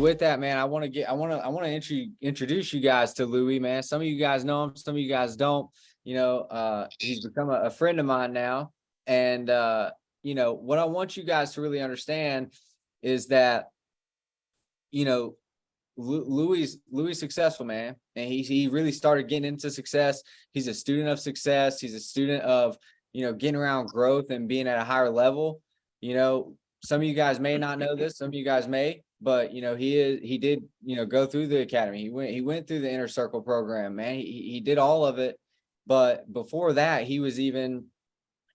with that, man, I want to introduce you guys to Louie, man. Some of you guys know him, some of you guys don't. He's become a friend of mine now. And, what I want you guys to really understand is that, Louie's successful, man. And he really started getting into success. He's a student of success. He's a student of, getting around growth and being at a higher level. Some of you guys may not know this, some of you guys may, but he did, go through the academy. He went through the inner circle program, man. He did all of it. But before that, he was even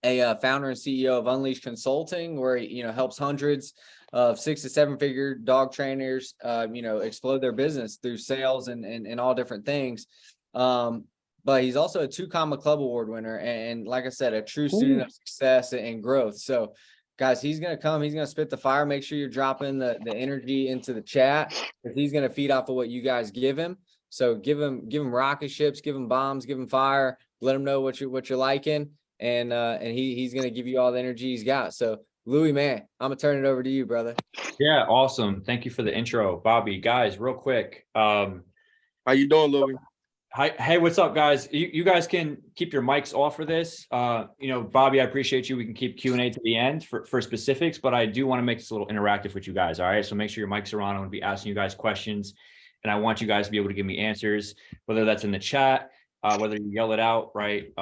a founder and CEO of Unleashed Consulting, where he, helps hundreds of 6 to 7 figure dog trainers, explode their business through sales and all different things. But he's also a 2 Comma Club Award winner. And like I said, a true student of success and growth. So guys, he's going to come, he's going to spit the fire. Make sure you're dropping the energy into the chat, because he's going to feed off of what you guys give him. So give him rocket ships, give him bombs, give him fire, let him know what you're liking. And he's going to give you all the energy he's got. So Louie, man, I'm gonna turn it over to you, brother. Yeah, awesome. Thank you for the intro, Bobby. Guys, real quick. How you doing, Louie? Hi, hey, what's up, guys? You guys can keep your mics off for this. Bobby, I appreciate you. We can keep Q&A to the end for specifics, but I do want to make this a little interactive with you guys. All right, so make sure your mics are on. I'm going to be asking you guys questions, and I want you guys to be able to give me answers, whether that's in the chat, whether you yell it out, right?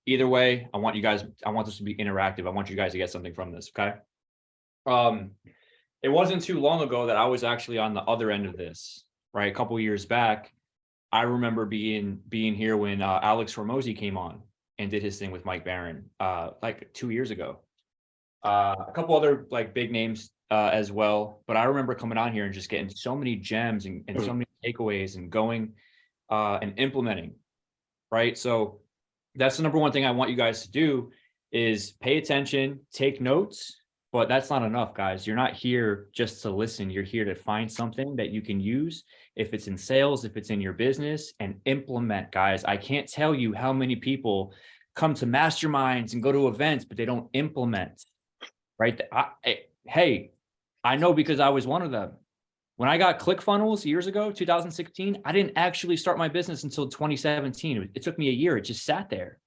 Either way, I want this to be interactive. I want you guys to get something from this, okay? It wasn't too long ago that I was actually on the other end of this, right? A couple of years back, I remember being here when Alex Hormozy came on and did his thing with Mike Barron, like 2 years ago. A couple other like big names as well, but I remember coming on here and just getting so many gems and so many takeaways and going and implementing, right? So that's the number one thing I want you guys to do is pay attention, take notes, but that's not enough, guys. You're not here just to listen. You're here to find something that you can use, if it's in sales, if it's in your business, and implement, guys. I can't tell you how many people come to masterminds and go to events, but they don't implement, right? Hey, I know, because I was one of them. When I got ClickFunnels years ago, 2016, I didn't actually start my business until 2017. It took me a year. It just sat there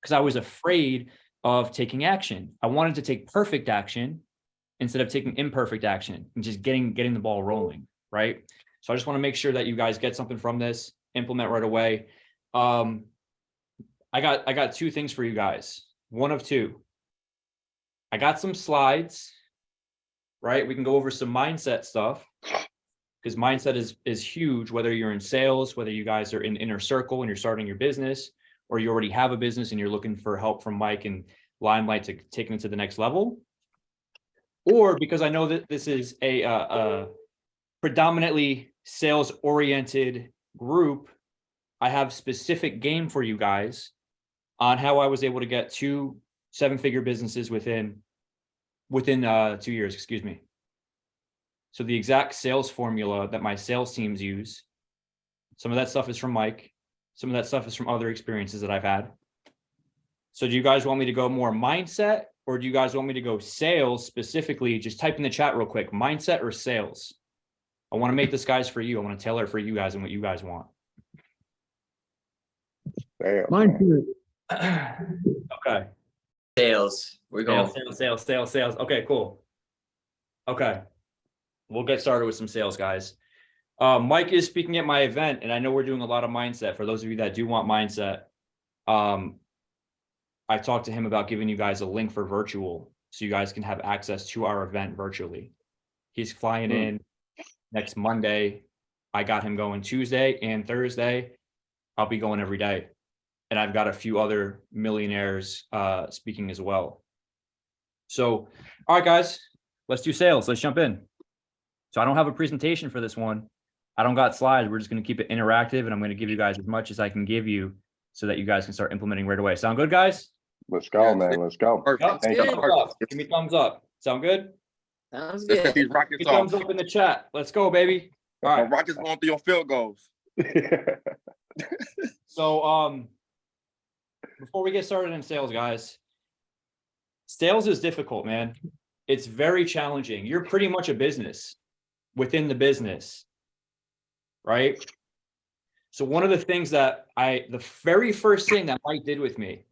because I was afraid of taking action. I wanted to take perfect action instead of taking imperfect action and just getting the ball rolling, right? So I just want to make sure that you guys get something from this, implement right away. I got 2 things for you guys. One of 2. I got some slides, right? We can go over some mindset stuff, because mindset is huge, whether you're in sales, whether you guys are in inner circle and you're starting your business, or you already have a business and you're looking for help from Mike and Limelight to take it to the next level. Or because I know that this is a predominantly sales oriented group, I have specific game for you guys on how I was able to get 2 7-figure businesses within 2 years, excuse me. So the exact sales formula that my sales teams use, some of that stuff is from Mike. Some of that stuff is from other experiences that I've had. So do you guys want me to go more mindset, or do you guys want me to go sales specifically? Just type in the chat real quick, mindset or sales. I want to make this, guys, for you. I want to tailor it for you guys and what you guys want. Damn. Okay. Sales. We're going Sales. Okay, cool. Okay. We'll get started with some sales, guys. Mike is speaking at my event, and I know we're doing a lot of mindset. For those of you that do want mindset, I talked to him about giving you guys a link for virtual, so you guys can have access to our event virtually. He's flying in next Monday. I got him going Tuesday and Thursday. I'll be going every day. And I've got a few other millionaires speaking as well. So, all right, guys, let's do sales. Let's jump in. So I don't have a presentation for this one. I don't got slides. We're just going to keep it interactive, and I'm going to give you guys as much as I can give you so that you guys can start implementing right away. Sound good, guys? Let's go, man. Let's go. Yep. Give me thumbs up. Sound good? Sounds Let's good. get these rockets Give me thumbs off. up in the chat. Let's go, baby. All right. Rockets going through your field goals. So before we get started in sales, guys, sales is difficult, man. It's very challenging. You're pretty much a business. within the business, right? So one of the things that the very first thing that Mike did with me,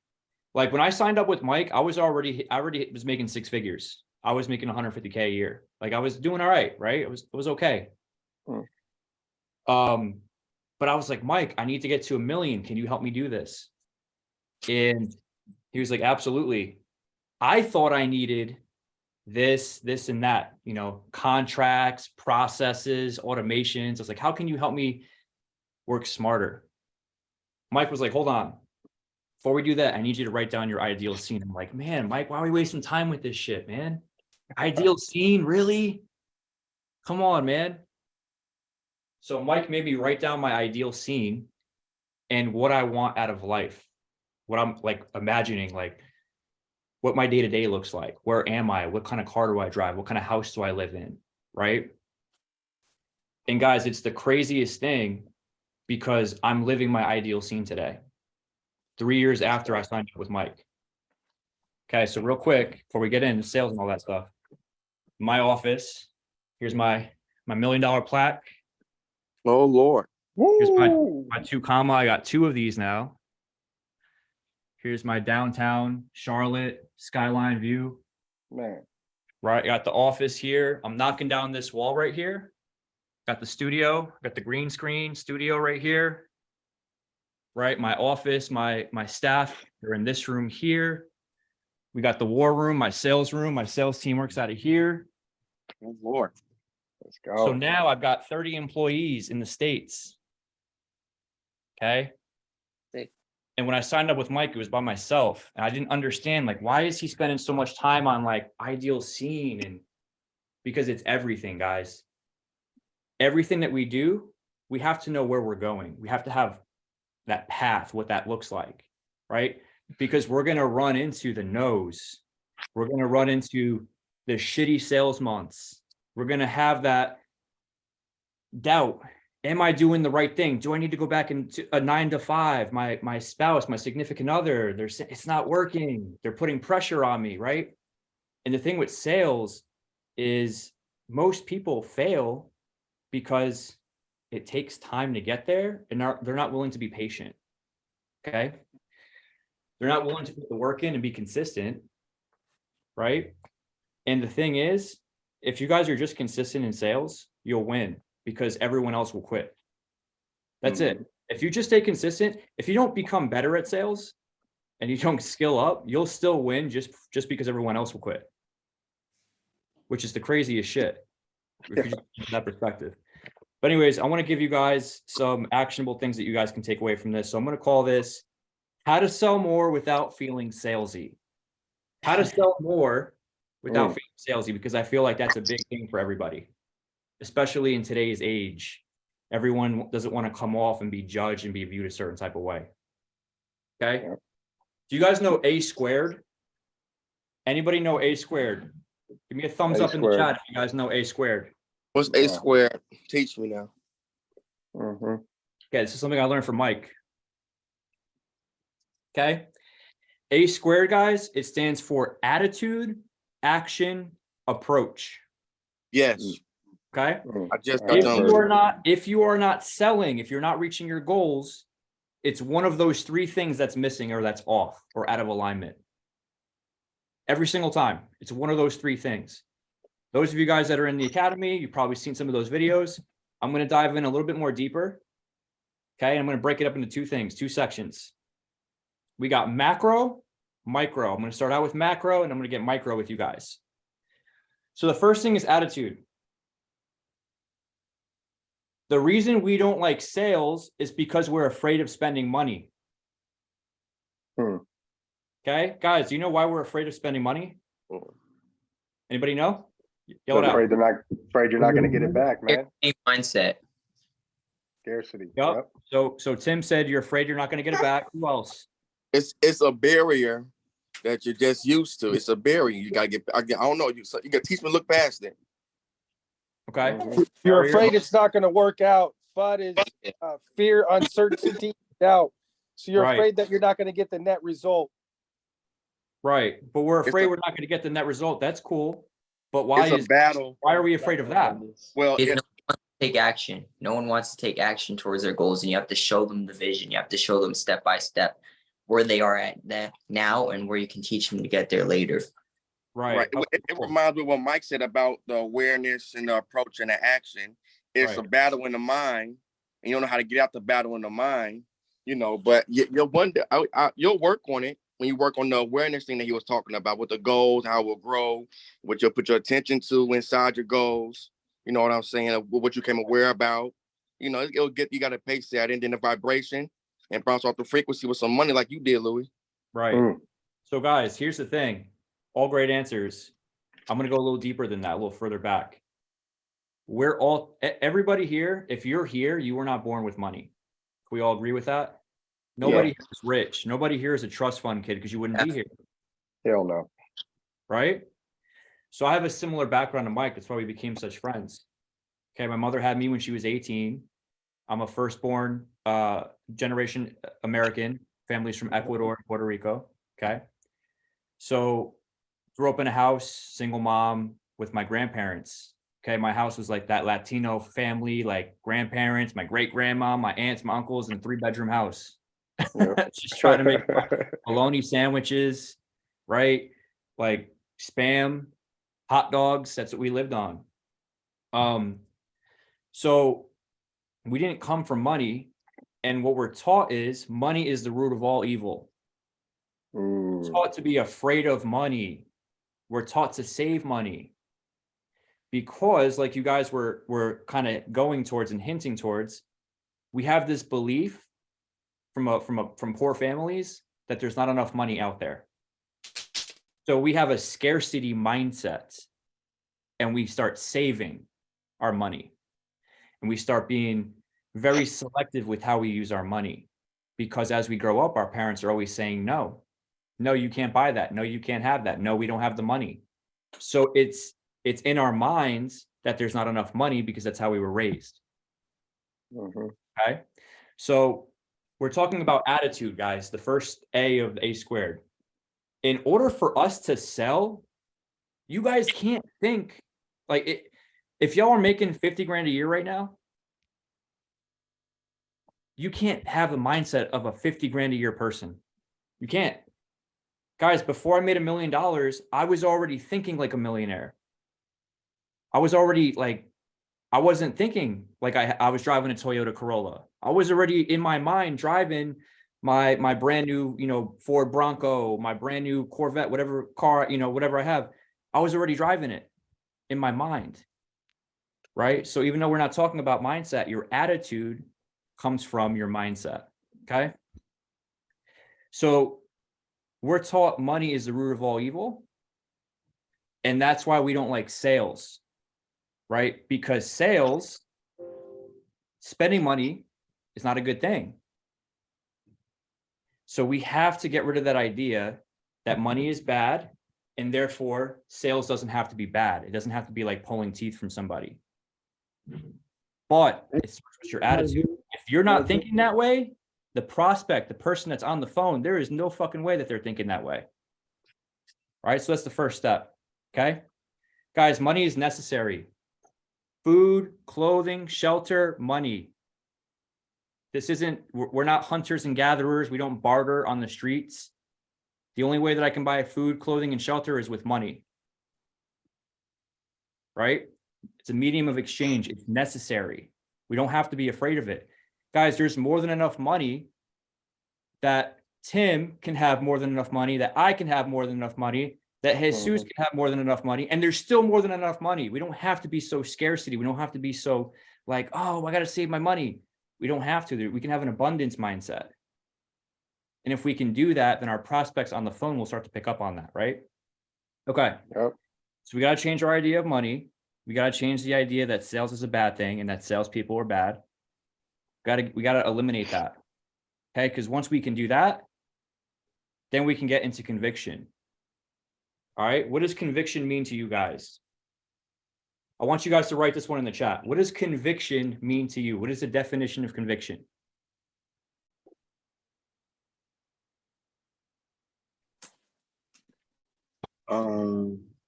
like when I signed up with Mike, I already was making 6 figures. I was making 150K a year. Like I was doing all right, right? It was okay. But I was like, Mike, I need to get to 1 million. Can you help me do this? And he was like, absolutely. I thought I needed this, and that, you know, contracts, processes, automations. I was like, how can you help me work smarter? Mike was like, hold on. Before we do that, I need you to write down your ideal scene. I'm like, man, Mike, why are we wasting time with this shit, man? Ideal scene, really? Come on, man. So Mike made me write down my ideal scene and what I want out of life. What I'm like imagining, like what my day-to-day looks like. Where am I? What kind of car do I drive? What kind of house do I live in? Right? And guys, it's the craziest thing because I'm living my ideal scene today, 3 years after I signed up with Mike. Okay, so real quick, before we get into sales and all that stuff, my office, here's my $1 million plaque. Oh Lord. Here's my 2 comma. I got 2 of these now. Here's my downtown Charlotte skyline view. Man. Right, I got the office here. I'm knocking down this wall right here. Got the studio, got the green screen studio right here. Right, my office, my staff, they're in this room here. We got the war room, my sales team works out of here. Oh Lord. Let's go. So now I've got 30 employees in the States. Okay. And when I signed up with Mike, it was by myself. And I didn't understand, like, why is he spending so much time on like ideal scene? And because it's everything, guys. Everything that we do, we have to know where we're going. We have to have that path, what that looks like, right? Because we're going to run into the no's. We're going to run into the shitty sales months. We're going to have that doubt. Am I doing the right thing? Do I need to go back into a 9 to 5? My spouse, my significant other, they're saying it's not working. They're putting pressure on me, right? And the thing with sales is most people fail because it takes time to get there and they're not willing to be patient. Okay. They're not willing to put the work in and be consistent. Right. And the thing is, if you guys are just consistent in sales, you'll win because everyone else will quit. That's it. If you just stay consistent, if you don't become better at sales and you don't skill up, you'll still win just because everyone else will quit, which is the craziest shit. If you just from that perspective. But anyways, I want to give you guys some actionable things that you guys can take away from this. So I'm going to call this how to sell more without feeling salesy. How to sell more without feeling salesy, because I feel like that's a big thing for everybody, especially in today's age. Everyone doesn't want to come off and be judged and be viewed a certain type of way. Okay. Do you guys know A squared? Anybody know A squared? Give me a thumbs up in the chat if you guys know A squared. What's A squared? Teach me now. Okay, this is something I learned from Mike. Okay. A squared, guys, it stands for attitude, action, approach. Yes. Okay. I just got If you are not selling, if you're not reaching your goals, it's one of those 3 things that's missing or that's off or out of alignment. Every single time. It's one of those 3 things. Those of you guys that are in the academy, you've probably seen some of those videos. I'm going to dive in a little bit more deeper. Okay. I'm going to break it up into 2 things, 2 sections. We got macro, micro. I'm going to start out with macro and I'm going to get micro with you guys. So the first thing is attitude. The reason we don't like sales is because we're afraid of spending money. Okay, guys, do you know why we're afraid of spending money? Anybody know? Yell it out. Afraid you're not going to get it back, man. Mindset. Scarcity. Yep. So Tim said you're afraid you're not going to get it back. Who else? It's a barrier that you're just used to. It's a barrier. You gotta I don't know. You gotta teach me to look past it. Okay. You're afraid it's not going to work out. FUD is fear, uncertainty, doubt. So you're afraid that you're not going to get the net result. Right. But we're afraid we're not going to get the net result. That's cool. But why It's a battle. why are we afraid of that? Well, If no one wants to take action, no one wants to take action towards their goals, and you have to show them the vision. You have to show them step by step where they are at now and where you can teach them to get there later. Right. It reminds me of what Mike said about the awareness and the approach and the action. It's a battle in the mind, and you don't know how to get out the battle in the mind, you know. But you'll wonder, you'll work on it when you work on the awareness thing that he was talking about with the goals, how it will grow, what you'll put your attention to inside your goals. You know what I'm saying? What you came aware about. You know, it'll get, you got to pace that, and then the vibration and bounce off the frequency with some money like you did, Louie. Right. So guys, here's the thing. All great answers. I'm going to go a little deeper than that, a little further back. Everybody here, if you're here, you were not born with money. Can we all agree with that? Nobody here is rich. Nobody here is a trust fund kid because you wouldn't be here. Hell no. Right? So I have a similar background to Mike. That's why we became such friends. Okay. My mother had me when she was 18. I'm a firstborn generation American. Families from Ecuador and Puerto Rico. Okay. So grew up in a house, single mom with my grandparents. Okay. My house was like that Latino family, like grandparents, my great grandma, my aunts, my uncles, and a 3-bedroom house. Yep. Just trying to make bologna sandwiches, right? Like Spam, hot dogs. That's what we lived on. So we didn't come from money. And what we're taught is money is the root of all evil. We're taught to be afraid of money. We're taught to save money. Because like you guys were kind of going towards and hinting towards, we have this belief from poor families that there's not enough money out there. So we have a scarcity mindset and we start saving our money. And we start being very selective with how we use our money. Because as we grow up, our parents are always saying, no, you can't buy that. No, you can't have that. No, we don't have the money. So it's in our minds that there's not enough money because that's how we were raised. Okay. So we're talking about attitude, guys, the first A of the A squared. In order for us to sell, you guys can't think like it. If y'all are making 50 grand a year right now, you can't have the mindset of a 50 grand a year person. You can't. Guys, before I made $1 million, I was already thinking like a millionaire. I was already like, I wasn't thinking like I was driving a Toyota Corolla. I was already in my mind driving my brand new, Ford Bronco, my brand new Corvette, whatever car, whatever I have. I was already driving it in my mind. Right? So even though we're not talking about mindset, your attitude comes from your mindset. Okay? So we're taught money is the root of all evil. And that's why we don't like sales. Right? Because sales, spending money is not a good thing. So we have to get rid of that idea that money is bad and therefore sales doesn't have to be bad. It doesn't have to be like pulling teeth from somebody. But it's your attitude. If you're not thinking that way, the prospect, the person that's on the phone, there is no fucking way that they're thinking that way. All right. So that's the first step. Okay. Guys, money is necessary. Food, clothing, shelter, money. This isn't, we're not hunters and gatherers. We don't barter on the streets. The only way that I can buy food, clothing, and shelter is with money. Right? It's a medium of exchange. It's necessary. We don't have to be afraid of it. Guys, there's more than enough money that Tim can have more than enough money, that I can have more than enough money, that Jesus can have more than enough money, and there's still more than enough money. We don't have to be so scarcity. We don't have to be so like, oh, I got to save my money. We don't have to. We can have an abundance mindset. And if we can do that, then our prospects on the phone will start to pick up on that, right? Okay. Yep. So we got to change our idea of money. We got to change the idea that sales is a bad thing and that salespeople are bad. We got to eliminate that. Okay. Because once we can do that, then we can get into conviction. All right. What does conviction mean to you guys? I want you guys to write this one in the chat. What does conviction mean to you? What is the definition of conviction?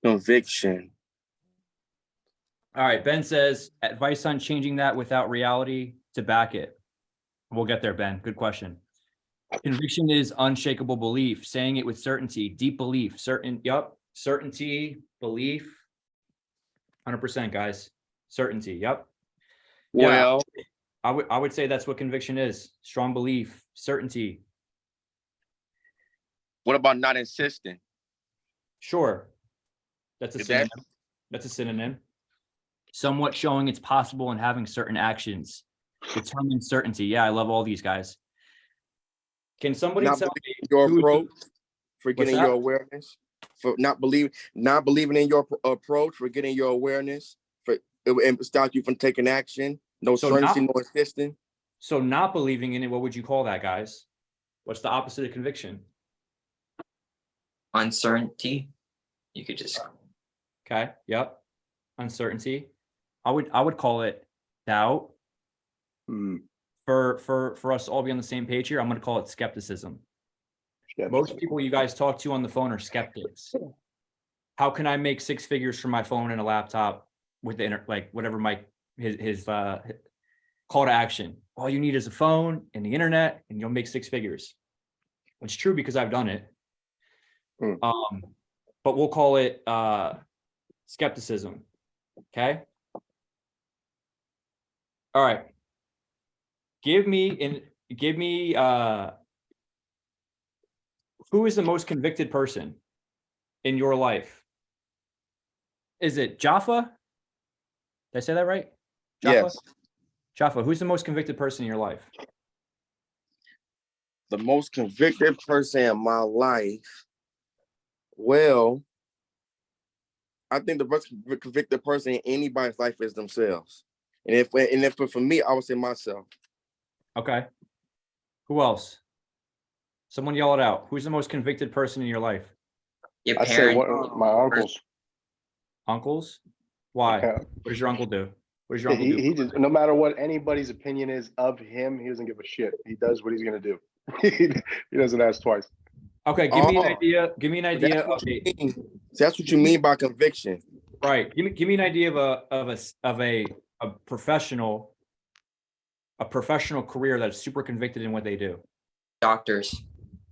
Conviction. All right. Ben says, advice on changing that without reality to back it. We'll get there, Ben. Good question. Conviction is unshakable belief, saying it with certainty, deep belief, certainty, belief. 100%, guys. Certainty. Yep. Well, Yeah, I would say that's what conviction is. Strong belief, certainty. what about not insisting? Sure. That's a Is that- synonym. That's a synonym. Somewhat showing it's possible and having certain actions. Determined certainty. Yeah, I love all these guys. Can somebody Not tell believing me your who is the- approach, forgetting that? your awareness, for not believing in your approach, forgetting your awareness, for it stops you from taking action. No So certainty, not- no insisting. So not believing in it, what would you call that, guys? What's the opposite of conviction? Uncertainty. You could just Okay. Yep. Uncertainty. I would call it doubt. For us to all be on the same page here, I'm going to call it skepticism. Most people you guys talk to on the phone are skeptics. How can I make 6 figures from my phone and a laptop with the like whatever his call to action? All you need is a phone and the internet, and you'll make 6 figures. It's true because I've done it. But we'll call it skepticism. Okay. All right. Give me who is the most convicted person in your life? Is it Jaffa? Did I say that right? Jaffa? Yes. Jaffa, who's the most convicted person in your life? The most convicted person in my life. Well, I think the most convicted person in anybody's life is themselves. And if for me, I would say myself. Okay. Who else? Someone yell it out. Who's the most convicted person in your life? your I say parents. my uncles. Uncles? Why? Yeah. What does your uncle do? What does your uncle He do? just, no matter what anybody's opinion is of him, he doesn't give a shit. He does what he's gonna do. He doesn't ask twice. Okay, give me an Oh. idea. Give me an idea That's of what you a mean. That's what you mean by conviction. right. Give me an idea of a professional career that's super convicted in what they do. Doctors.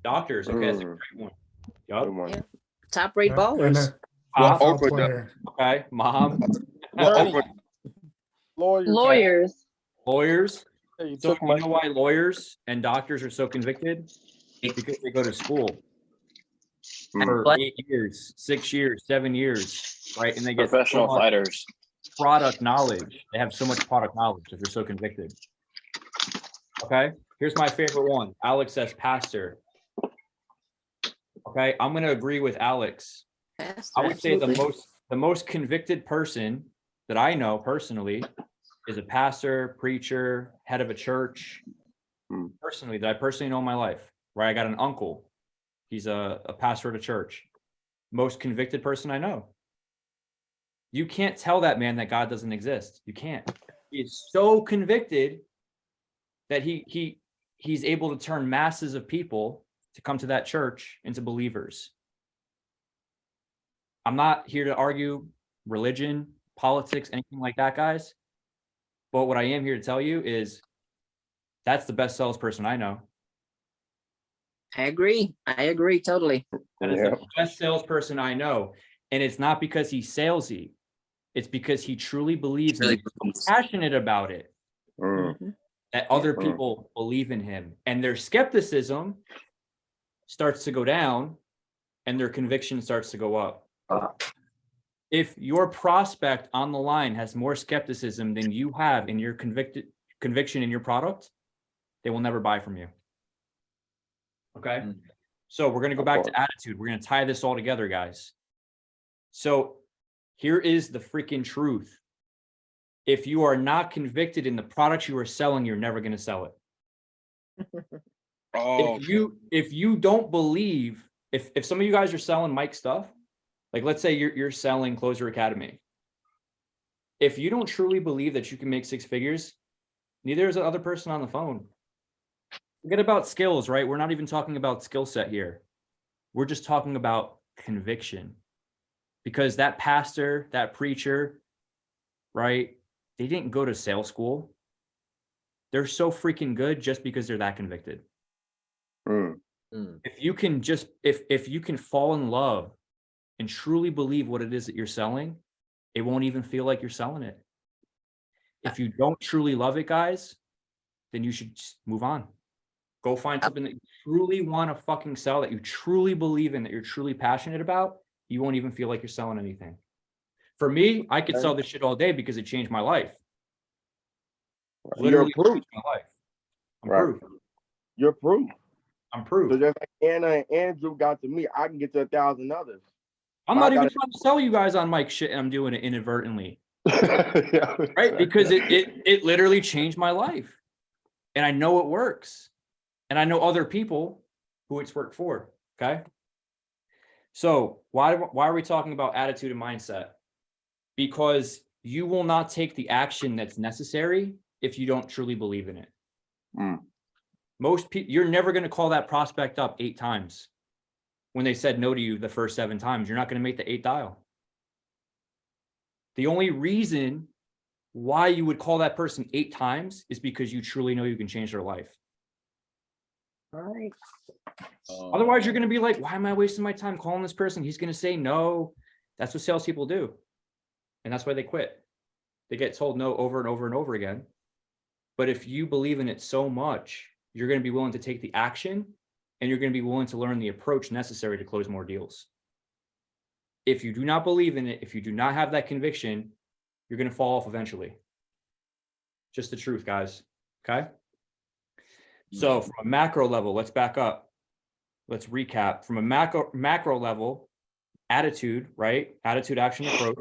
Doctors. Okay, that's a great one. Yup. Good one. Yeah. Top rate And ballers. a Pop, Oprah NFL does. player. okay, mom, Well, Bernie. Oprah, Lawyers. Lawyers. lawyers. Hey, you So took you my. know why lawyers and doctors are so convicted? Because they go to school for What? 8 years, 6 years, 7 years, right? And they get Professional so much fighters. product knowledge. They have so much product knowledge if they're so convicted. Okay, here's my favorite one. Alex says pastor. Okay, I'm going to agree with Alex. I would say the most convicted person that I know personally is a pastor, preacher, head of a church. Personally, that I personally know in my life, right? I got an uncle. He's a pastor at a church. Most convicted person I know. You can't tell that man that God doesn't exist. You can't. He is so convicted that he's able to turn masses of people to come to that church into believers. I'm not here to argue religion, politics, anything like that, guys. But what I am here to tell you is that's the best salesperson I know. I agree totally. That is the best salesperson I know. And it's not because he's salesy. It's because he truly believes and he's passionate about it. Mhm. That other people believe in him. And their skepticism starts to go down and their conviction starts to go up. If your prospect on the line has more skepticism than you have in your conviction in your product, they will never buy from you. Okay. So we're going to go back to attitude. We're going to tie this all together, guys. So here is the freaking truth. If you are not convicted in the products you are selling, you're never going to sell it. oh, If you don't believe, if some of you guys are selling Mike stuff, like let's say you're selling Closer Academy. If you don't truly believe that you can make 6 figures, neither is the other person on the phone. Forget about skills, right? We're not even talking about skill set here. We're just talking about conviction. Because that pastor, that preacher, right? They didn't go to sales school. They're so freaking good just because they're that convicted. If you can just, if you can fall in love and truly believe what it is that you're selling, it won't even feel like you're selling it. If you don't truly love it, guys, then you should just move on. Go find something that you truly want to fucking sell, that you truly believe in, that you're truly passionate about. You won't even feel like you're selling anything. For me, I could sell this shit all day because it changed my life. Literally changed my life. I'm proof. You're proof. I'm proof. So just like Anna and Andrew got to me, I can get to 1,000 others. I'm not even trying to sell you guys on mic shit, and I'm doing it inadvertently. Yeah, Right? Because it literally changed my life. And I know it works. And I know other people who it's worked for. Okay. So why are we talking about attitude and mindset? Because you will not take the action that's necessary if you don't truly believe in it. Most people, you're never going to call that prospect up 8 times. When they said no to you the first 7 times, you're not going to make the 8th dial. The only reason why you would call that person 8 times is because you truly know you can change their life. All right. Otherwise, you're going to be like, why am I wasting my time calling this person? He's going to say no. That's what salespeople do. And that's why they quit. They get told no over and over and over again. But if you believe in it so much, you're going to be willing to take the action, and you're going to be willing to learn the approach necessary to close more deals. If you do not believe in it, if you do not have that conviction, you're going to fall off eventually. Just the truth, guys. Okay. So from a macro level, let's back up. Let's recap. From a macro level, attitude, right? Attitude, action, approach.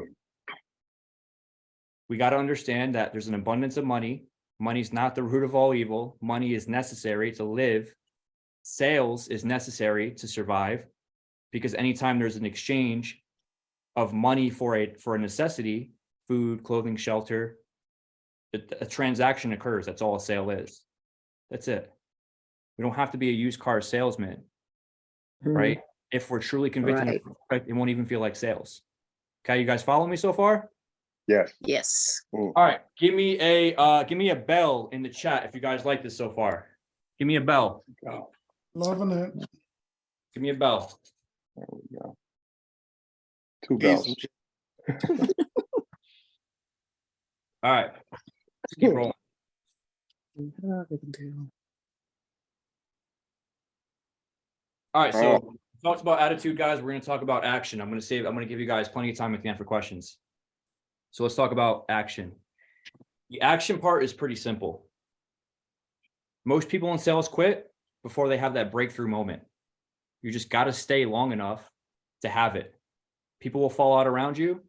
We got to understand that there's an abundance of money. Money's not the root of all evil. Money is necessary to live. Sales is necessary to survive, because anytime there's an exchange of money for a necessity, food, clothing, shelter, a transaction occurs. That's all a sale is. That's it. We don't have to be a used car salesman, right? If we're truly convicted, it won't even feel like sales. Okay, you guys follow me so far? Yes. Yes. All right, give me a bell in the chat if you guys like this so far. Give me a bell. Loving it. Give me a bell. There we go. 2 bells. All right, let's keep rolling. All right, so we talked about attitude, guys. We're going to talk about action. I'm going to give you guys plenty of time at the end for questions. So let's talk about action. The action part is pretty simple. Most people in sales quit before they have that breakthrough moment. You just got to stay long enough to have it. People will fall out around you.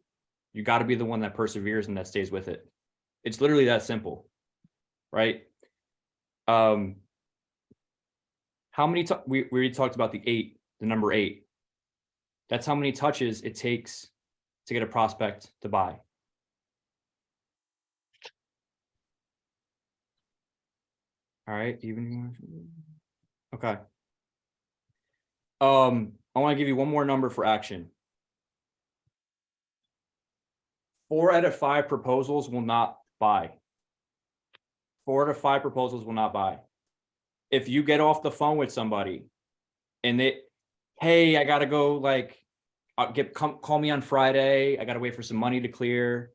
You got to be the one that perseveres and that stays with it. It's literally that simple, right? How many, we already talked about the number 8. That's how many touches it takes to get a prospect to buy. All right, okay. I want to give you one more number for action. 4 out of 5 proposals will not buy. 4 out of 5 proposals will not buy. If you get off the phone with somebody and hey, I gotta go, like, call me on Friday. I gotta wait for some money to clear.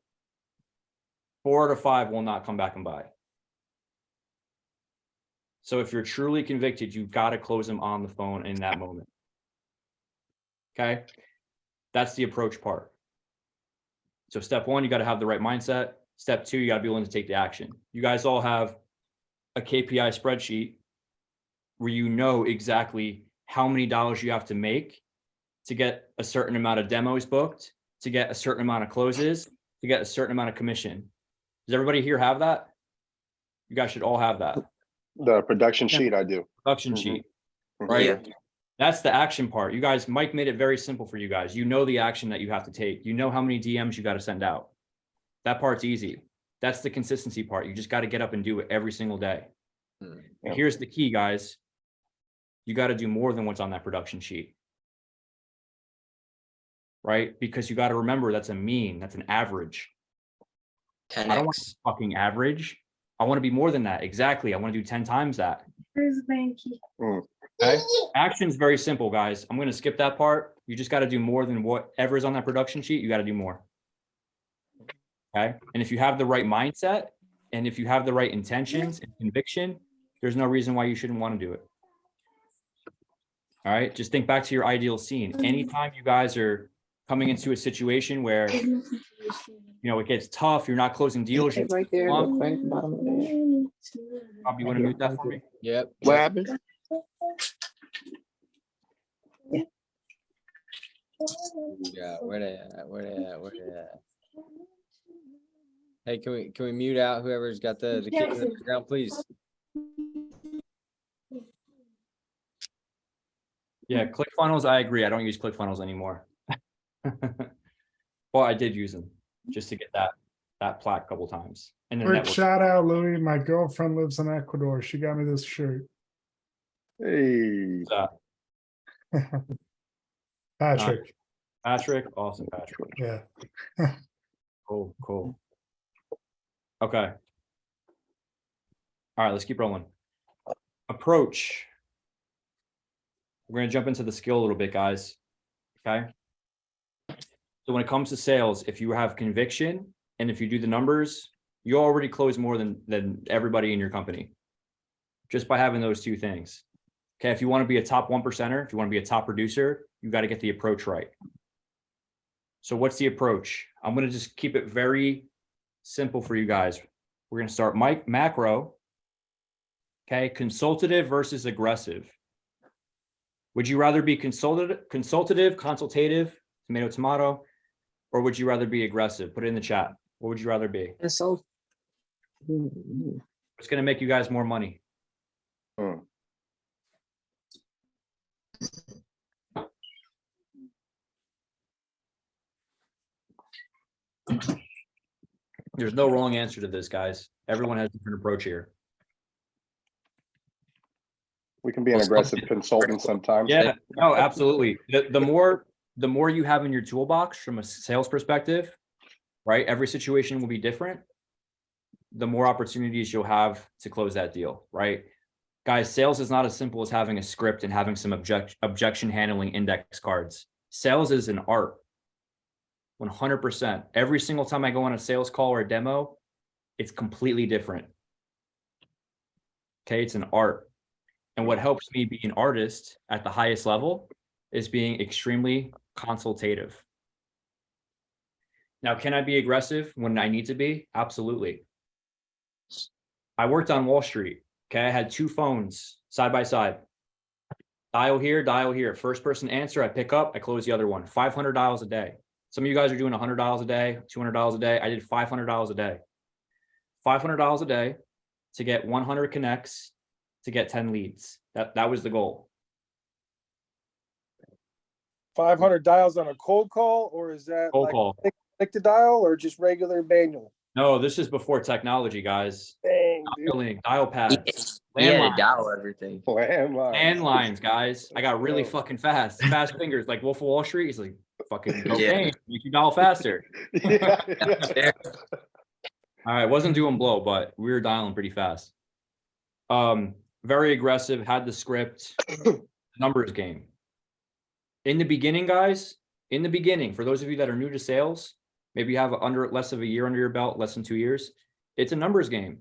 4 out of 5 will not come back and buy. So if you're truly convicted, you've got to close them on the phone in that moment. Okay. That's the approach part. So step 1, you got to have the right mindset. Step 2, you got to be willing to take the action. You guys all have a KPI spreadsheet where you know exactly how many dollars you have to make to get a certain amount of demos booked, to get a certain amount of closes, to get a certain amount of commission. Does everybody here have that? You guys should all have that. The production sheet, I do. Production sheet, right? Yeah. That's the action part. You guys, Mike made it very simple for you guys. You know the action that you have to take. You know how many DMs you got to send out. That part's easy. That's the consistency part. You just got to get up and do it every single day. And here's the key, guys. You got to do more than what's on that production sheet. Right? Because you got to remember that's a mean, that's an average. I don't want 10x. fucking average. I want to be more than that. Exactly. I want to do 10 times that. Where's Banky? Okay. Action's very simple, guys. I'm going to skip that part. You just got to do more than whatever is on that production sheet. You got to do more. Okay. And if you have the right mindset and if you have the right intentions and conviction, there's no reason why you shouldn't want to do it. All right. Just think back to your ideal scene. Anytime you guys are coming into a situation where, you know, it gets tough, you're not closing deals. It's right there, look right at the bottom of it. Rob, you want to mute that for me? Yep. What happened? Yeah, where they at? Where they at? Where they at? Hey, can we mute out whoever's got the kids in the background, please? Yeah, ClickFunnels, I agree. I don't use ClickFunnels anymore. Well, I did use them just to get that plaque a couple times. And then Quick shout out, Louie. My girlfriend lives in Ecuador. She got me this shirt. Hey, Patrick. Patrick, awesome, Patrick. Yeah. Cool. Okay. All right, let's keep rolling. Approach. We're going to jump into the skill a little bit, guys. Okay. So when it comes to sales, if you have conviction and if you do the numbers, you already close more than everybody in your company just by having those two things. Okay. If you want to be a top 1%er, if you want to be a top producer, you got to get the approach right. So what's the approach? I'm going to just keep it very simple for you guys. We're going to start macro. Okay. Consultative versus aggressive. Would you rather be consultative, consultative, tomato, or would you rather be aggressive? Put it in the chat. What would you rather be? It's so. What's going to make you guys more money? There's no wrong answer to this, guys. Everyone has a different approach here. we can be an aggressive consultant sometimes. Yeah, no, absolutely. The more you have in your toolbox from a sales perspective, right? Every situation will be different. The more opportunities you'll have to close that deal, right? Guys, sales is not as simple as having a script and having some objection handling index cards. Sales is an art. 100%. Every single time I go on a sales call or a demo, it's completely different. Okay, it's an art. And what helps me be an artist at the highest level is being extremely consultative. Now, can I be aggressive when I need to be? Absolutely. I worked on Wall Street. Okay, I had two phones side by side. Dial here, dial here. First person answer, I pick up, I close the other one. 500 dials a day. Some of you guys are doing $100 a day, $200 a day. I did $500 a day. $500 a day to get 100 connects, to get 10 leads. That was the goal. 500 dials on a cold call, or is that Cold like call. click to dial, or just regular manual? No, this is before technology, guys. Dang, dude. Dialing, dial pads, Yeah, to landlines, dial everything. landlines, guys. I got really fucking fast fingers, like Wolf of Wall Street. He's like, fucking cocaine, make you dial faster. Yeah. All right, wasn't doing blow, but we were dialing pretty fast. Very aggressive, had the script, numbers game. In the beginning, guys, for those of you that are new to sales, maybe you have less of a year under your belt, less than 2 years, it's a numbers game.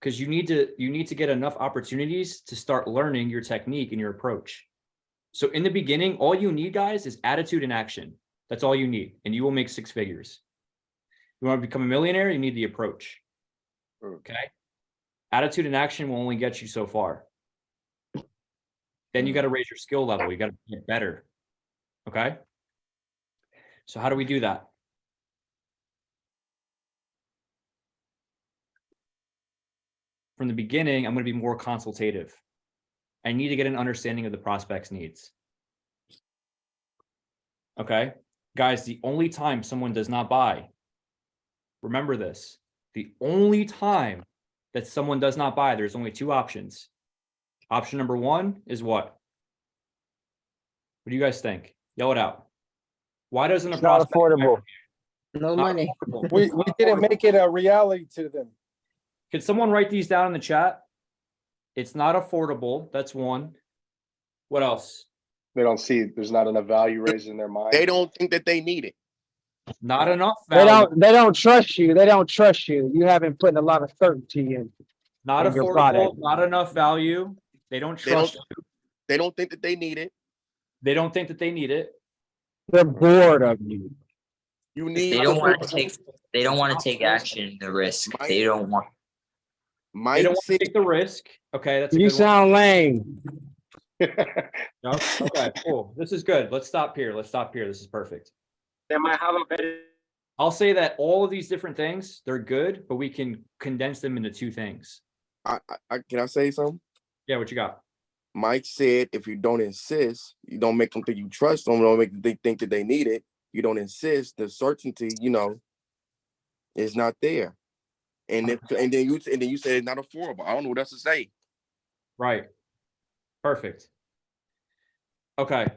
Because you need to get enough opportunities to start learning your technique and your approach. So in the beginning, all you need, guys, is attitude and action. That's all you need, and you will make 6 figures. You want to become a millionaire, you need the approach. Okay? Attitude and action will only get you so far. Then you got to raise your skill level. You got to get better. Okay? So how do we do that? From the beginning, I'm going to be more consultative. I need to get an understanding of the prospect's needs. Okay? Guys, the only time someone does not buy, remember this, the only time that someone does not buy, there's only 2 options. Option number 1 is what? What do you guys think? Yell it out. Why doesn't a It's not prospect affordable. No Not money. affordable. We didn't make it a reality to them. Could someone write these down in the chat? It's not affordable. That's one. What else? They don't see, there's not enough value raised in their mind. They don't think that they need it. Not enough They value. don't trust you. They don't trust you. You haven't put a lot of certainty in. Not in your affordable. product. Not enough value. They don't trust you. They don't think that they need it. They don't think that they need it. They're bored of you. You need. They don't want to take. They don't want to take action, the risk. They don't want. They Mike don't want to said, take the risk. Okay, that's a You good one. sound lame. No? Okay, cool. This is good. Let's stop here. Let's stop here. This is perfect. They might have a better. I'll say that all of these different things, they're good, but we can condense them into two things. can I say something? Yeah, what you got? Mike said, if you don't insist, you don't make them think you trust them, don't make them think that they need it. You don't insist, the certainty, is not there. And then you said it's not affordable. I don't know what else to say. Right. Perfect. Okay.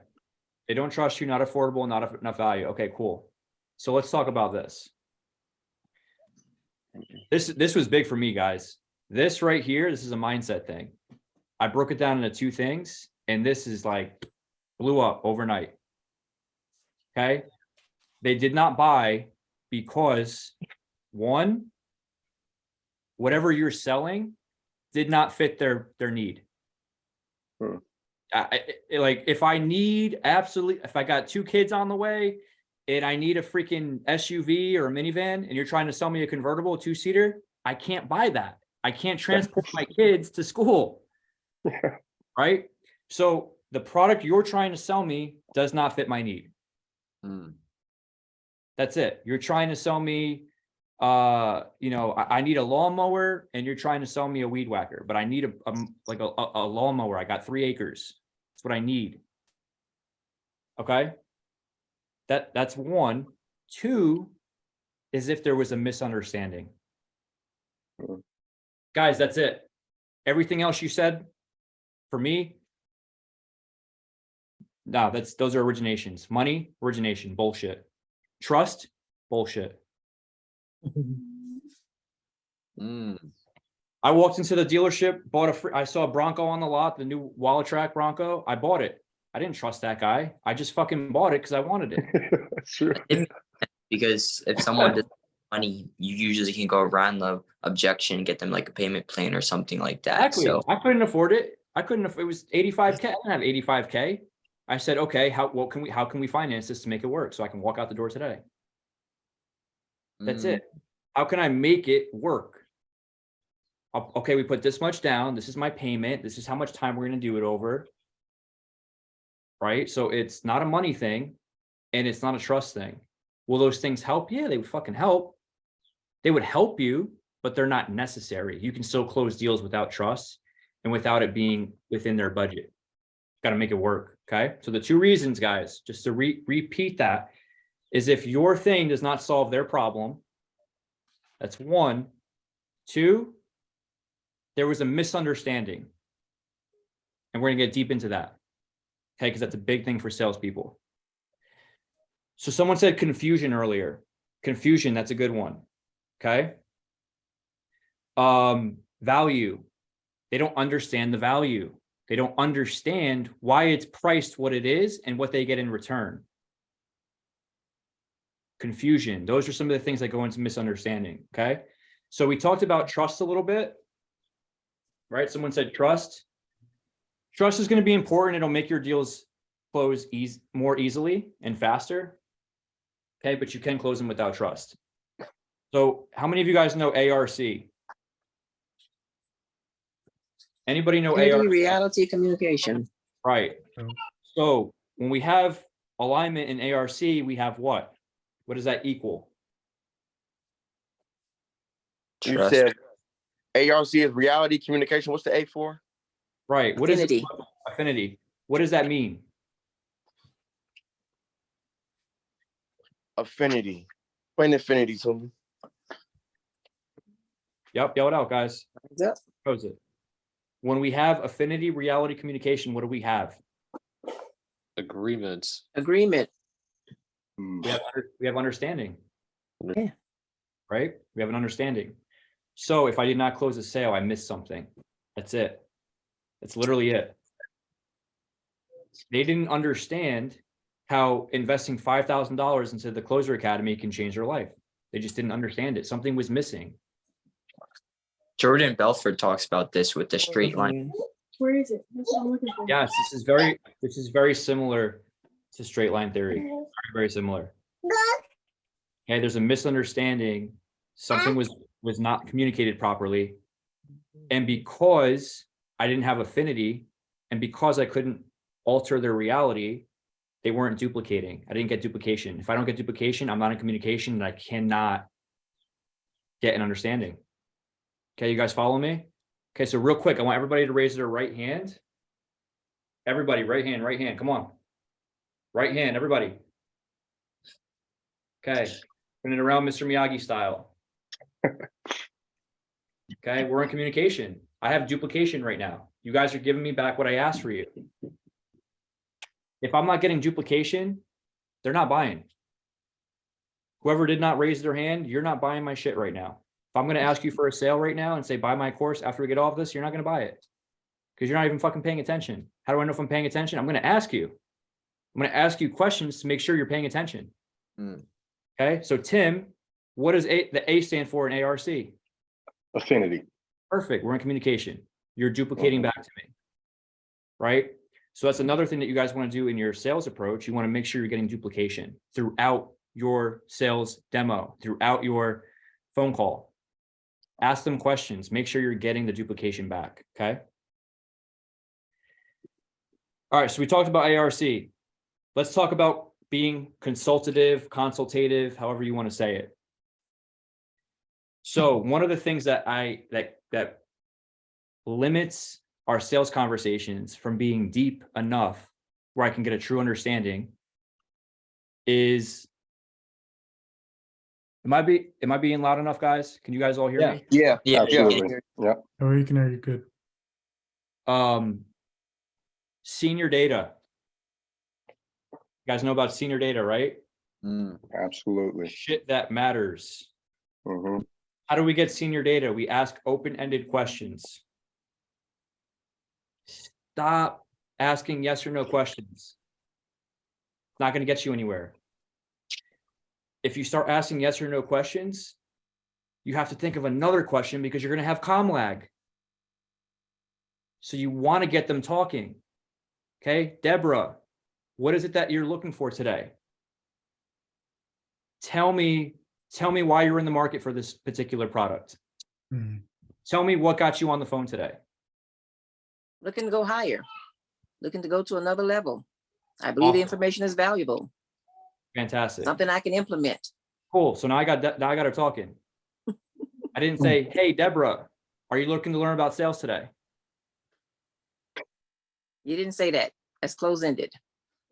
They don't trust you, not affordable, not enough value. Okay, cool. So let's talk about this. This was big for me, guys. This right here, this is a mindset thing. I broke it down into two things, and this is like blew up overnight. Okay. They did not buy because one, whatever you're selling did not fit their need. Like if I got two kids on the way and I need a freaking SUV or a minivan and you're trying to sell me a convertible 2-seater, I can't buy that. I can't transport my kids to school. Right? So the product you're trying to sell me does not fit my need. That's it. You're trying to sell me, I need a lawnmower and you're trying to sell me a weed whacker, but I need a lawnmower. I got 3 acres. That's what I need. Okay. That's one. Two is if there was a misunderstanding. Guys, that's it. Everything else you said for me, no, those are originations. Money, origination, bullshit. Trust, bullshit. I walked into the dealership, I saw a Bronco on the lot, the new Track Bronco. I bought it. I didn't trust that guy. I just fucking bought it because I wanted it. That's true. Because if someone does money, you usually can go around the objection, get them like a payment plan or something like that. Exactly. So I couldn't afford it. It was 85K. I didn't have 85K. I said, okay, how can we finance this to make it work so I can walk out the door today? That's it. How can I make it work? Okay, we put this much down. This is my payment. This is how much time we're going to do it over. Right? So it's not a money thing and it's not a trust thing. Will those things help? Yeah, they would fucking help. They would help you, but they're not necessary. You can still close deals without trust and without it being within their budget. Got to make it work. Okay. So the two reasons, guys, just to repeat that, is if your thing does not solve their problem. That's one. Two, there was a misunderstanding. And we're going to get deep into that. Okay. Because that's a big thing for salespeople. So someone said confusion earlier. Confusion, that's a good one. Okay. Value. They don't understand the value. They don't understand why it's priced what it is and what they get in return. Confusion. Those are some of the things that go into misunderstanding. Okay. So we talked about trust a little bit, right? Someone said trust. Trust is going to be important. It'll make your deals close more easily and faster. Okay. But you can close them without trust. So how many of you guys know ARC? Anybody know ARC? Reality communication. Right. So when we have alignment in ARC, we have what? What does that equal? You said ARC is reality communication. What's the A for? Right. What Affinity. is it? Affinity. What does that mean? Affinity. Explain affinity to me. Yep. Yell it out, guys. Yep. Close it. When we have affinity, reality communication, what do we have? Agreements. Agreement. We have understanding. Yeah. Right? We have an understanding. So if I did not close a sale, I missed something. That's it. That's literally it. They didn't understand how investing $5,000 into the Closer Academy can change their life. They just didn't understand it. Something was missing. Jordan Belfort talks about this with the straight line. Where is it? That's what I'm looking for. Yes, this is very similar to straight line theory. Very, very similar. Okay, there's a misunderstanding. Something was not communicated properly. And because I didn't have affinity, and because I couldn't alter their reality, they weren't duplicating. I didn't get duplication. If I don't get duplication, I'm not in communication, and I cannot get an understanding. Okay, you guys follow me? Okay, so real quick, I want everybody to raise their right hand. Everybody, right hand, come on. Right hand, everybody. Okay, turn it around Mr. Miyagi style. Okay, we're in communication. I have duplication right now. You guys are giving me back what I asked for you. If I'm not getting duplication, they're not buying. Whoever did not raise their hand, you're not buying my shit right now. If I'm going to ask you for a sale right now and say, buy my course after we get off this, you're not going to buy it because you're not even fucking paying attention. How do I know if I'm paying attention? I'm going to ask you. I'm going to ask you questions to make sure you're paying attention. Okay. So Tim, what does the A stand for in ARC? Affinity. Perfect. We're in communication. You're duplicating back to me. Right. So that's another thing that you guys want to do in your sales approach. You want to make sure you're getting duplication throughout your sales demo, throughout your phone call. Ask them questions. Make sure you're getting the duplication back. Okay. All right. So we talked about ARC. Let's talk about being consultative, consultative, however you want to say it. So one of the things that that limits our sales conversations from being deep enough where I can get a true understanding is, am I being loud enough, guys? Can you guys all hear me? Yeah. Absolutely. Yeah. Oh, you can hear you good. Senior data. You guys know about senior data, right? Absolutely. Shit that matters. Mm-hmm. How do we get senior data? We ask open-ended questions. Stop asking yes or no questions. It's not going to get you anywhere. If you start asking yes or no questions, you have to think of another question because you're going to have comm lag. So you want to get them talking. Okay, Deborah, what is it that you're looking for today? Tell me why you're in the market for this particular product. Tell me what got you on the phone today. Looking to go higher, looking to go to another level. I believe the information is valuable. Fantastic. Something I can implement. Cool. So now I got her talking. I didn't say, hey, Deborah, are you looking to learn about sales today? You didn't say that. That's close-ended.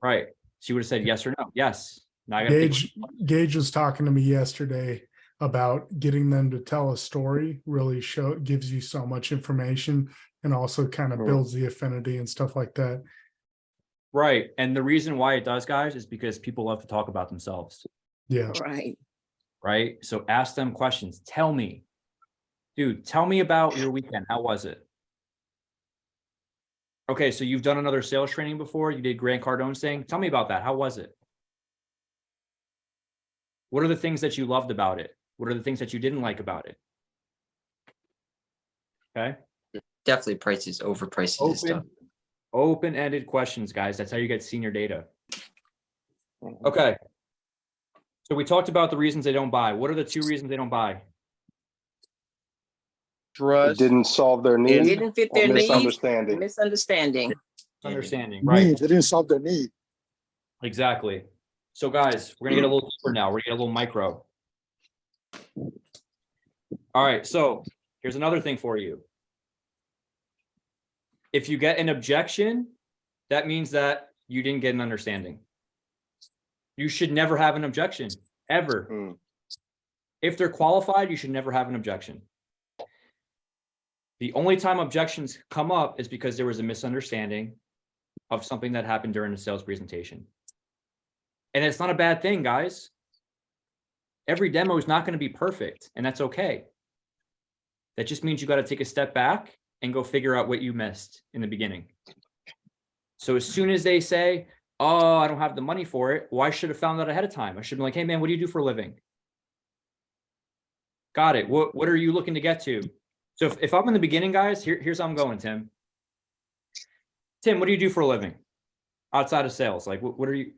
Right. She would have said yes or no. Yes. Now I got Gage was talking to me yesterday about getting them to tell a story. Really gives you so much information and also kind of builds the affinity and stuff like that. Right. And the reason why it does, guys, is because people love to talk about themselves. Yeah. Right. Right. So ask them questions. Tell me, dude, tell me about your weekend. How was it? Okay. So you've done another sales training before. You did Grant Cardone's thing. Tell me about that. How was it? What are the things that you loved about it? What are the things that you didn't like about it? Okay. Definitely prices, overprices and stuff. Open-ended questions, guys. That's how you get senior data. Okay. So we talked about the reasons they don't buy. What are the 2 reasons they don't buy? It didn't solve their It needs. didn't fit their needs. Misunderstanding. Misunderstanding. Understanding, right? They didn't solve their need. Exactly. So guys, we're gonna get a little deeper now. We're gonna get a little micro. All right, so here's another thing for you. If you get an objection, that means that you didn't get an understanding. You should never have an objection, ever. If they're qualified, you should never have an objection. The only time objections come up is because there was a misunderstanding of something that happened during the sales presentation. And it's not a bad thing, guys. Every demo is not going to be perfect, and that's okay. That just means you got to take a step back and go figure out what you missed in the beginning. So as soon as they say, oh, I don't have the money for it, well, I should have found that ahead of time. I should be like, hey man, what do you do for a living? Got it. What are you looking to get to? So if I'm in the beginning, guys, here's how I'm going, Tim. Tim, what do you do for a living outside of sales? Like, what are you,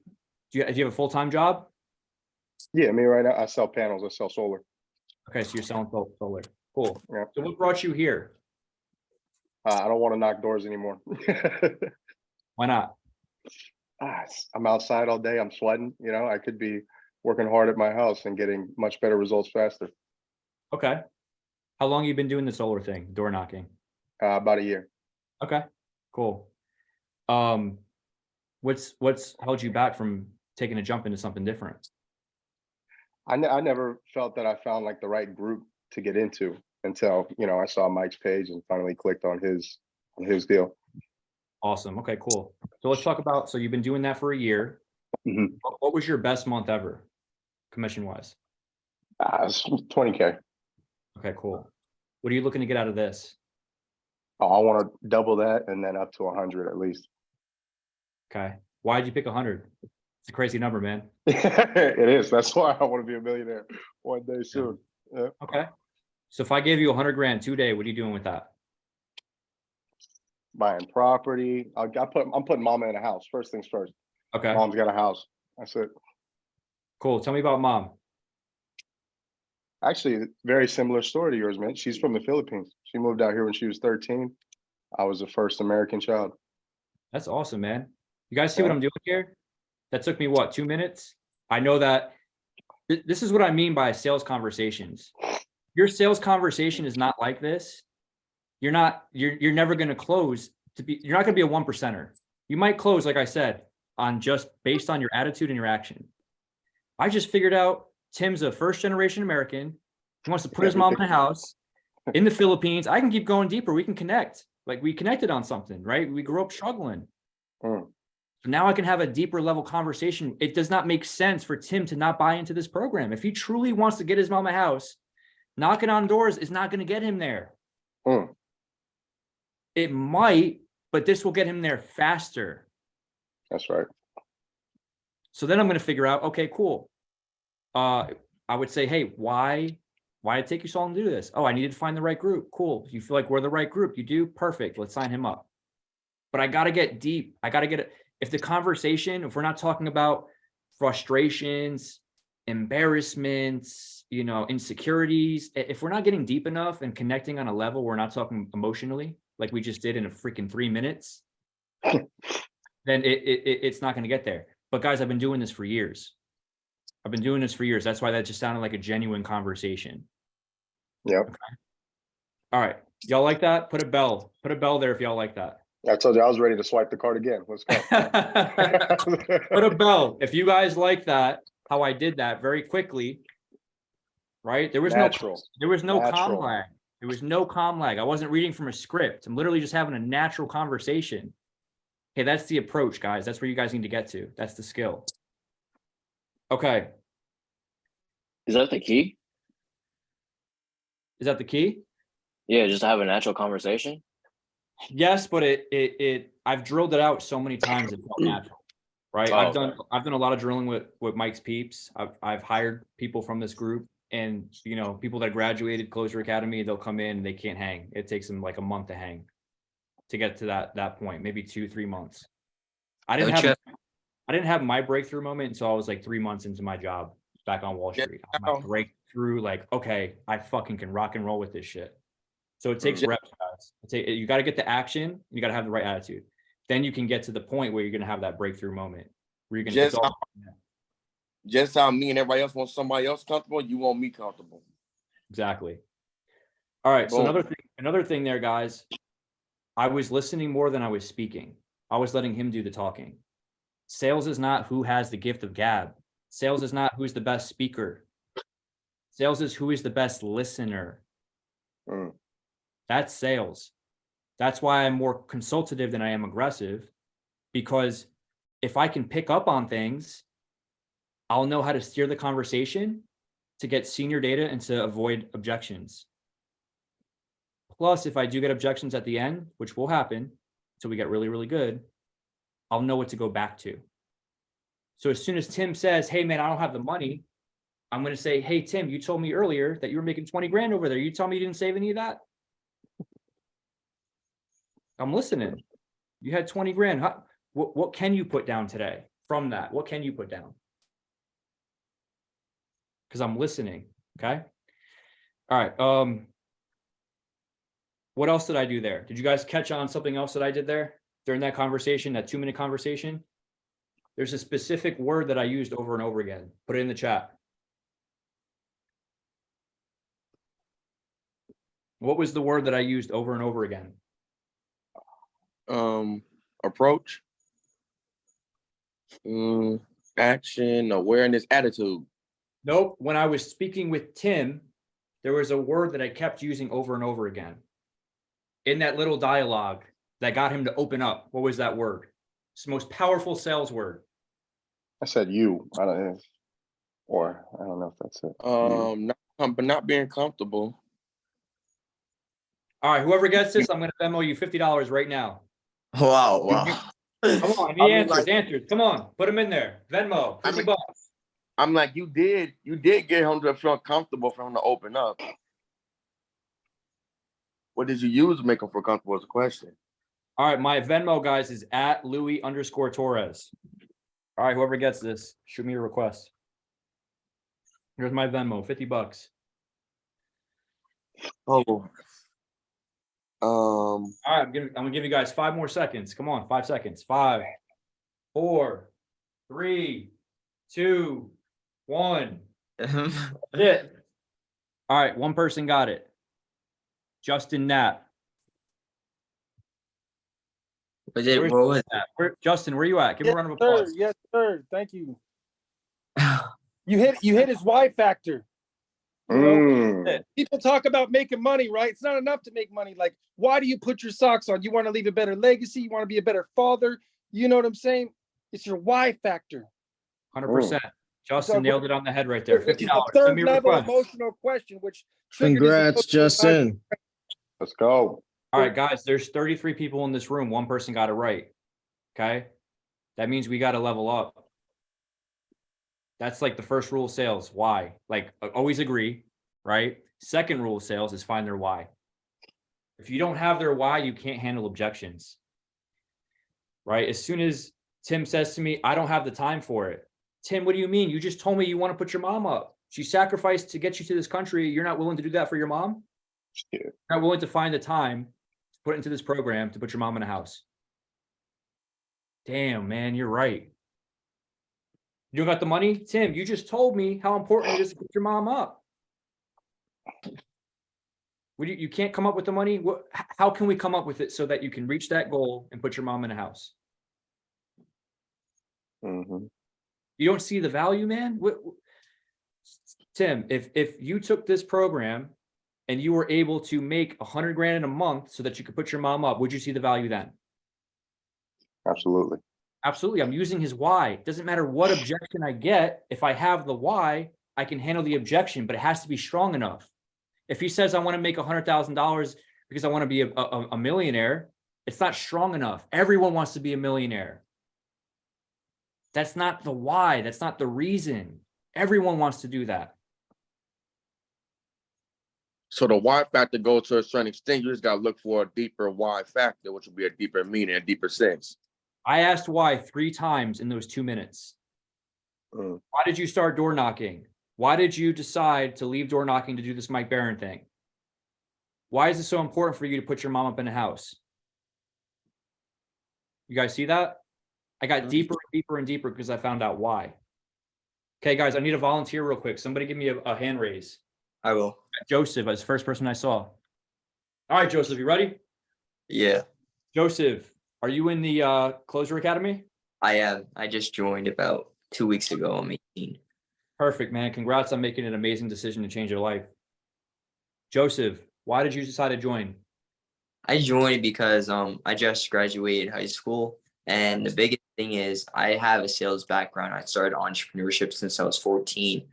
do you have a full-time job? Yeah, me right now, I sell panels, I sell solar. Okay, so you're selling solar. Cool. Yeah. So what brought you here? I don't want to knock doors anymore. Why not? I'm outside all day, I'm sweating, you know, I could be working hard at my house and getting much better results faster. Okay. How long have you been doing the solar thing, door knocking? About a year. Okay, cool. What's held you back from taking a jump into something different? I never felt that I found like the right group to get into until, you know, I saw Mike's page and finally clicked on his deal. Awesome. Okay, cool. So let's talk about, so you've been doing that for a year. Mm-hmm. What was your best month ever, commission wise? It's 20K. Okay, cool. What are you looking to get out of this? Oh, I want to double that and then up to 100 at least. Okay. Why did you pick 100? It's a crazy number, man. It is. That's why I want to be a millionaire one day soon. Yeah. Okay. So if I gave you 100 grand today, what are you doing with that? Buying property. I'm putting mama in a house. First things first. Okay. Mom's got a house. That's it. Cool. Tell me about mom. Actually, very similar story to yours, man. She's from the Philippines. She moved out here when she was 13. I was the first American child. That's awesome, man. You guys see what I'm doing here? That took me, what, 2 minutes? I know that this is what I mean by sales conversations. Your sales conversation is not like this. You're never going to close you're not going to be a 1%er. You might close, like I said, on just based on your attitude and your action. I just figured out Tim's a first generation American. He wants to put his mom in a house in the Philippines. I can keep going deeper. We can connect. Like we connected on something, right? We grew up struggling. So now I can have a deeper level conversation. It does not make sense for Tim to not buy into this program. If he truly wants to get his mom a house, knocking on doors is not going to get him there. It might, but this will get him there faster. That's right. So then I'm going to figure out, okay, cool. I would say, hey, why did it take you so long to do this? Oh, I needed to find the right group. Cool. You feel like we're the right group. You do? Perfect. Let's sign him up. But I got to get deep. I got to get it. If the conversation, if we're not talking about frustrations, embarrassments, you know, insecurities, if we're not getting deep enough and connecting on a level, we're not talking emotionally, like we just did in a freaking 3 minutes, then it's not going to get there. But guys, I've been doing this for years. That's why that just sounded like a genuine conversation. Yeah. Okay. All right. Y'all like that? Put a bell there if y'all like that. I told you I was ready to swipe the card again. Let's go. Put a bell. If you guys like that, how I did that very quickly, right? There was no comm lag. There was no comm lag. I wasn't reading from a script. I'm literally just having a natural conversation. Okay, that's the approach, guys. That's where you guys need to get to. That's the skill. Okay. Is that the key? Is that the key? Yeah, just to have a natural conversation. Yes, but I've drilled it out so many times it felt natural, right? I've done a lot of drilling with Mike's peeps. I've hired people from this group, and you know, people that graduated Closer Academy, they'll come in and they can't hang. It takes them like a month to hang to get to that point, maybe 2-3 months. I didn't have my breakthrough moment until I was like 3 months into my job back on Wall Street. My breakthrough, like, okay, I fucking can rock and roll with this shit. So it takes reps, guys. You got to get the action. You got to have the right attitude. Then you can get to the point where you're going to have that breakthrough moment where you're going to just how me and everybody else want somebody else comfortable. You want me comfortable. Exactly. All right. So another thing there, guys. I was listening more than I was speaking. I was letting him do the talking. Sales is not who has the gift of gab. Sales is not who's the best speaker. Sales is who is the best listener. That's sales. That's why I'm more consultative than I am aggressive, because if I can pick up on things, I'll know how to steer the conversation to get senior data and to avoid objections. Plus, if I do get objections at the end, which will happen until we get really, really good, I'll know what to go back to. So as soon as Tim says, hey man, I don't have the money, I'm going to say, hey, Tim, you told me earlier that you were making 20 grand over there. You told me you didn't save any of that. I'm listening. You had 20 grand. What can you put down today from that? What can you put down? Because I'm listening. Okay. All right. What else did I do there? Did you guys catch on something else that I did there during that conversation, that 2-minute conversation? There's a specific word that I used over and over again. Put it in the chat. What was the word that I used over and over again? Approach, action, awareness, attitude. Nope. When I was speaking with Tim, there was a word that I kept using over and over again in that little dialogue that got him to open up. What was that word? It's the most powerful sales word. I said you. I don't know if that's it. But not being comfortable. All right, whoever gets this, I'm going to Venmo you $50 right now. Wow. Come on, I need answers. Come on, put them in there. Venmo, $50. I'm like, you did get him to feel comfortable for him to open up. What did you use to make him feel comfortable is the question. All right, my Venmo, guys, is at Louie_Torres. All right, whoever gets this, shoot me a request. Here's my Venmo, $50. Oh. All right, I'm gonna give you guys 5 more seconds. Come on, 5 seconds. 5, 4, 3, 2, 1. That's it. All right, one person got it. Justin Knapp. What was that? Justin, where you at? Give him a round of applause. Yes, sir. Thank you. You hit his Y factor. You know, people talk about making money, right? It's not enough to make money. Like, why do you put your socks on? You want to leave a better legacy. You want to be a better father. You know what I'm saying? It's your why factor. 100%. Justin nailed it on the head right there. $50. It's a third level emotional question, which congrats, Justin. Let's go. All right, guys, there's 33 people in this room. One person got it right. Okay. That means we got to level up. That's like the first rule of sales. Why? Like, always agree, right? Second rule of sales is find their why. If you don't have their why, you can't handle objections, right? As soon as Tim says to me, I don't have the time for it. Tim, what do you mean? You just told me you want to put your mom up. She sacrificed to get you to this country. You're not willing to do that for your mom? Yeah. You're not willing to find the time to put into this program to put your mom in a house. Damn, man, you're right. You don't got the money? Tim, you just told me how important it is to put your mom up. You can't come up with the money? How can we come up with it so that you can reach that goal and put your mom in a house? Mm-hmm. You don't see the value, man? Tim, if you took this program and you were able to make $100 grand in a month so that you could put your mom up, would you see the value then? Absolutely. Absolutely. I'm using his why. It doesn't matter what objection I get. If I have the why, I can handle the objection, but it has to be strong enough. If he says, I want to make $100,000 because I want to be a millionaire, it's not strong enough. Everyone wants to be a millionaire. That's not the why. That's not the reason. Everyone wants to do that. So the why factor goes to a certain extent. You just got to look for a deeper why factor, which will be a deeper meaning, a deeper sense. I asked why 3 times in those 2 minutes. Why did you start door knocking? Why did you decide to leave door knocking to do this Mike Barron thing? Why is it so important for you to put your mom up in a house? You guys see that? I got deeper and deeper and deeper because I found out why. Okay, guys, I need a volunteer real quick. Somebody give me a hand raise. I will. Joseph, as the first person I saw. All right, Joseph, you ready? Yeah. Joseph, are you in the Closer Academy? I am. I just joined about 2 weeks ago. I'm 18. Perfect, man. Congrats on making an amazing decision to change your life. Joseph, why did you decide to join? I joined because I just graduated high school. And the biggest thing is I have a sales background. I started entrepreneurship since I was 14.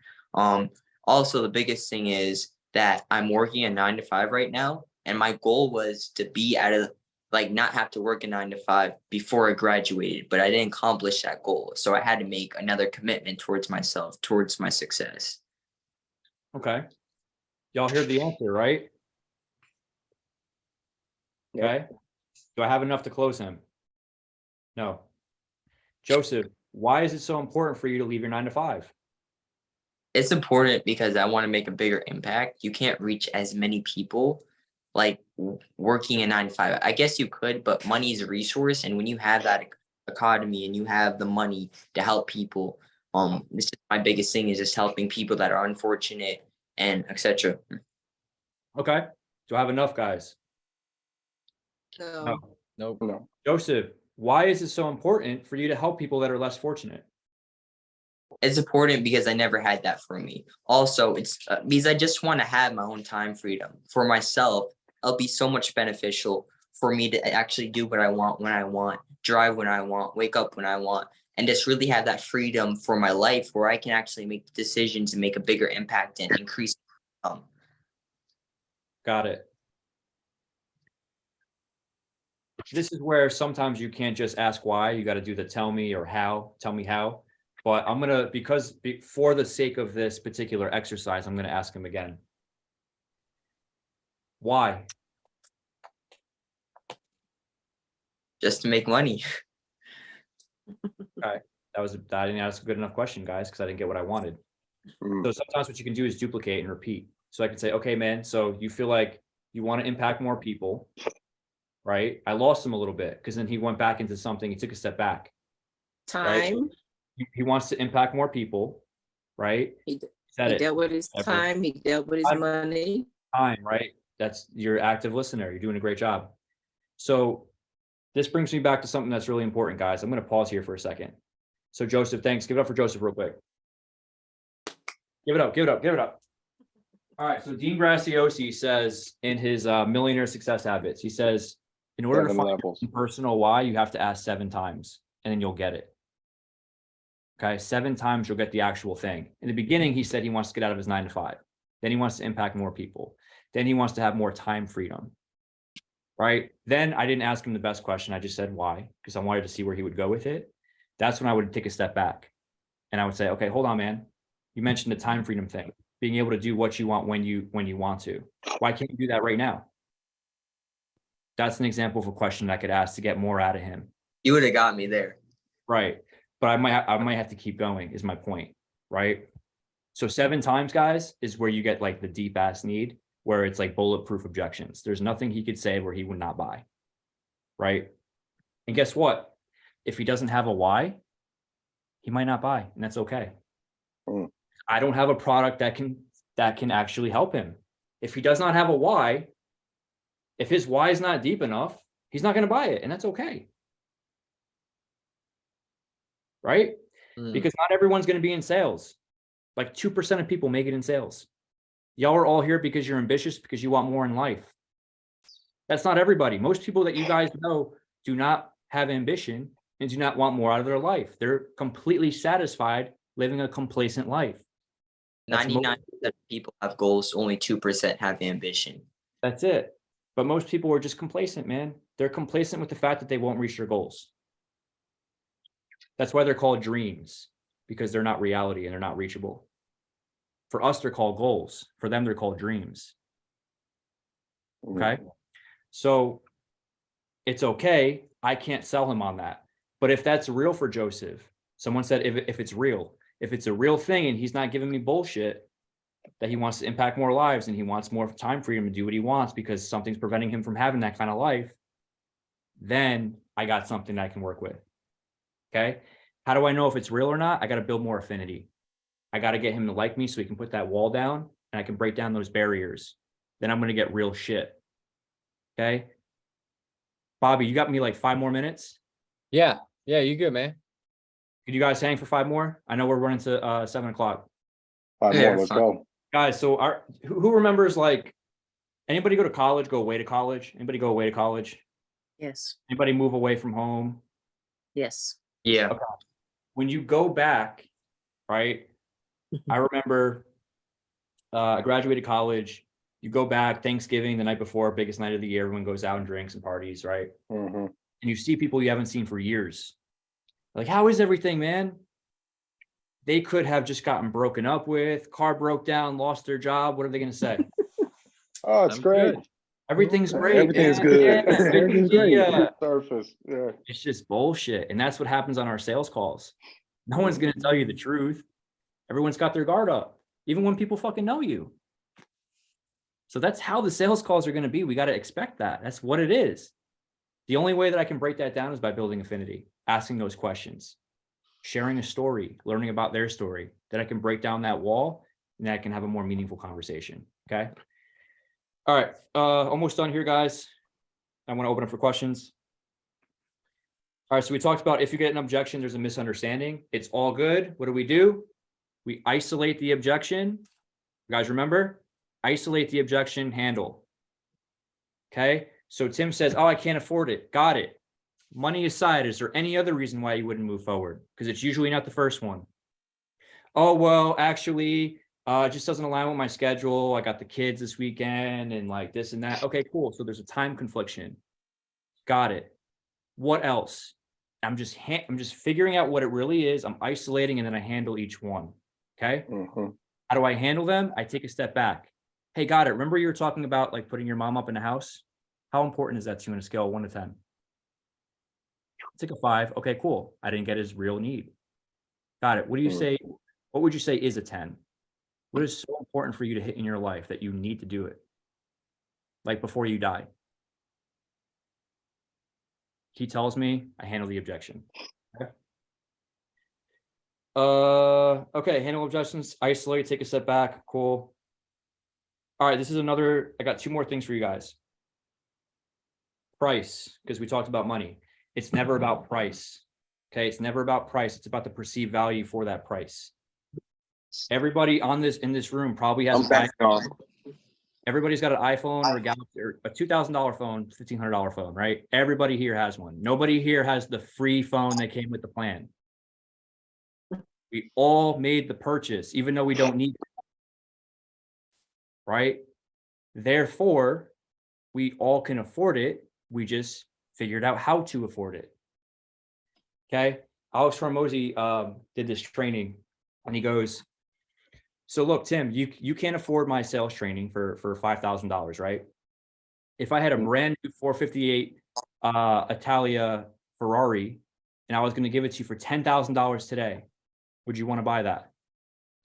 Also, the biggest thing is that I'm working a 9 to 5 right now, and my goal was to be out of like not have to work a 9 to 5 before I graduated, but I didn't accomplish that goal. So I had to make another commitment towards myself, towards my success. Okay. Y'all heard the answer, right? Okay. Do I have enough to close him? No. Joseph, why is it so important for you to leave your 9 to 5? It's important because I want to make a bigger impact. You can't reach as many people like working a 9 to 5. I guess you could, but money is a resource. And when you have that economy and you have the money to help people, this is my biggest thing is just helping people that are unfortunate and etc. Okay. Do I have enough, guys? No. Nope. No. Joseph, why is it so important for you to help people that are less fortunate? It's important because I never had that for me. Also, it's because I just want to have my own time freedom for myself. It'll be so much beneficial for me to actually do what I want when I want, drive when I want, wake up when I want, and just really have that freedom for my life where I can actually make decisions and make a bigger impact and increase income. Got it. This is where sometimes you can't just ask why. You got to do the tell me or how. Tell me how. But I'm going to, for the sake of this particular exercise, I'm going to ask him again. Why? Just to make money. Okay. I didn't ask a good enough question, guys, because I didn't get what I wanted. So sometimes what you can do is duplicate and repeat. So I can say, okay, man, so you feel like you want to impact more people, right? I lost him a little bit because then he went back into something. He took a step back. Time. Right? He wants to impact more people, right? He dealt with his time. He dealt with his money. Time, right? That's your active listener. You're doing a great job. So this brings me back to something that's really important, guys. I'm going to pause here for a second. So Joseph, thanks. Give it up for Joseph real quick. Give it up, give it up, give it up. All right. So Dean Graziosi says in his Millionaire Success Habits, he says, in order to find your personal why, you have to ask 7 times and then you'll get it. Okay. 7 times you'll get the actual thing. In the beginning, he said he wants to get out of his 9 to 5. Then he wants to impact more people. Then he wants to have more time freedom. Right. Then I didn't ask him the best question. I just said why, because I wanted to see where he would go with it. That's when I would take a step back and I would say, okay, hold on, man. You mentioned the time freedom thing, being able to do what you want when you want to. Why can't you do that right now? That's an example of a question I could ask to get more out of him. You would have got me there. Right. But I might have to keep going is my point. Right. So 7 times, guys, is where you get like the deep ass need, where it's like bulletproof objections. There's nothing he could say where he would not buy. Right. And guess what? If he doesn't have a why, he might not buy, and that's okay. I don't have a product that can actually help him. If he does not have a why, if his why is not deep enough, he's not going to buy it, and that's okay. Right? Because not everyone's going to be in sales. Like 2% of people make it in sales. Y'all are all here because you're ambitious, because you want more in life. That's not everybody. Most people that you guys know do not have ambition and do not want more out of their life. They're completely satisfied living a complacent life. 99% of people have goals, only 2% have ambition. That's it. But most people are just complacent, man. They're complacent with the fact that they won't reach their goals. That's why they're called dreams, because they're not reality and they're not reachable. For us, they're called goals. For them, they're called dreams. Okay? So it's okay. I can't sell him on that. But if that's real for Joseph, someone said if it's real, if it's a real thing and he's not giving me bullshit that he wants to impact more lives and he wants more time freedom to do what he wants because something's preventing him from having that kind of life, then I got something I can work with. Okay. How do I know if it's real or not? I got to build more affinity. I got to get him to like me so he can put that wall down and I can break down those barriers. Then I'm going to get real shit. Okay. Bobby, you got me like 5 more minutes? Yeah. Yeah, you good, man. Could you guys hang for 5 more? I know we're running to 7 o'clock. 5 more, let's go. Guys, so who remembers, like, anybody go away to college? Anybody go away to college? Yes. Anybody move away from home? Yes. Yeah. Okay. When you go back, right? I remember I graduated college. You go back Thanksgiving, the night before, biggest night of the year, everyone goes out and drinks and parties, right? Mm-hmm. And you see people you haven't seen for years. Like, how is everything, man? They could have just gotten broken up with, car broke down, lost their job. What are they going to say? Oh, it's great. Everything's great. Everything's man. good. Yeah, Everything's great. yeah. Surface. Yeah. It's just bullshit. And that's what happens on our sales calls. No one's going to tell you the truth. Everyone's got their guard up, even when people fucking know you. So that's how the sales calls are going to be. We got to expect that. That's what it is. The only way that I can break that down is by building affinity, asking those questions, sharing a story, learning about their story, that I can break down that wall and that I can have a more meaningful conversation. Okay. All right. Almost done here, guys. I want to open up for questions. All right. So we talked about if you get an objection, there's a misunderstanding. It's all good. What do? We isolate the objection. You guys remember? Isolate the objection, handle. Okay. So Tim says, oh, I can't afford it. Got it. Money aside, is there any other reason why you wouldn't move forward? Because it's usually not the first one. Oh, well, actually, it just doesn't align with my schedule. I got the kids this weekend and like this and that. Okay, cool. So there's a time confliction. Got it. What else? I'm just figuring out what it really is. I'm isolating and then I handle each one. Okay. Mm-hmm. How do I handle them? I take a step back. Hey, got it. Remember you were talking about like putting your mom up in a house? How important is that to you on a scale of 1 to 10? It's like a 5. Okay, cool. I didn't get his real need. Got it. What do you say? What would you say is a 10? What is so important for you to hit in your life that you need to do it? Like before you die. He tells me, I handle the objection. Okay, handle objections, isolate, take a step back. Cool. All right, this is another, I got 2 more things for you guys. Price, because we talked about money. It's never about price. Okay, it's never about price. It's about the perceived value for that price. Everybody in this room probably has an iPhone. Everybody's got an iPhone or a Galaxy or a $2,000 phone, $1,500 phone, right? Everybody here has one. Nobody here has the free phone that came with the plan. We all made the purchase, even though we don't need it. Right? Therefore, we all can afford it. We just figured out how to afford it. Okay. Alex Hormozy did this training and he goes, so look, Tim, you can't afford my sales training for $5,000, right? If I had a brand new 458 Italia Ferrari and I was going to give it to you for $10,000 today, would you want to buy that?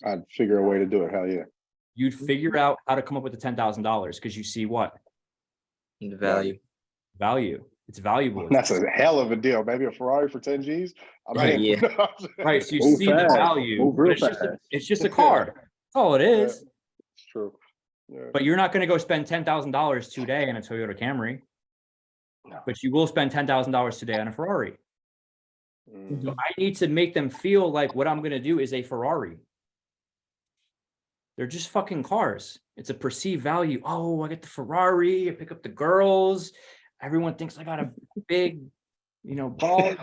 I'd figure a way to do it. Hell yeah. You'd figure out how to come up with the $10,000 because you see what? The value. Value. It's valuable. That's a hell of a deal. Maybe a Ferrari for 10 G's. Right. Yeah. Right. So you see the value. But it's just a car. That's all it is. Yeah, it's true. Yeah. But you're not going to go spend $10,000 today on a Toyota Camry. No. But you will spend $10,000 today on a Ferrari. Mm. So I need to make them feel like what I'm going to do is a Ferrari. They're just fucking cars. It's a perceived value. Oh, I get the Ferrari. I pick up the girls. Everyone thinks I got a big, ball. You know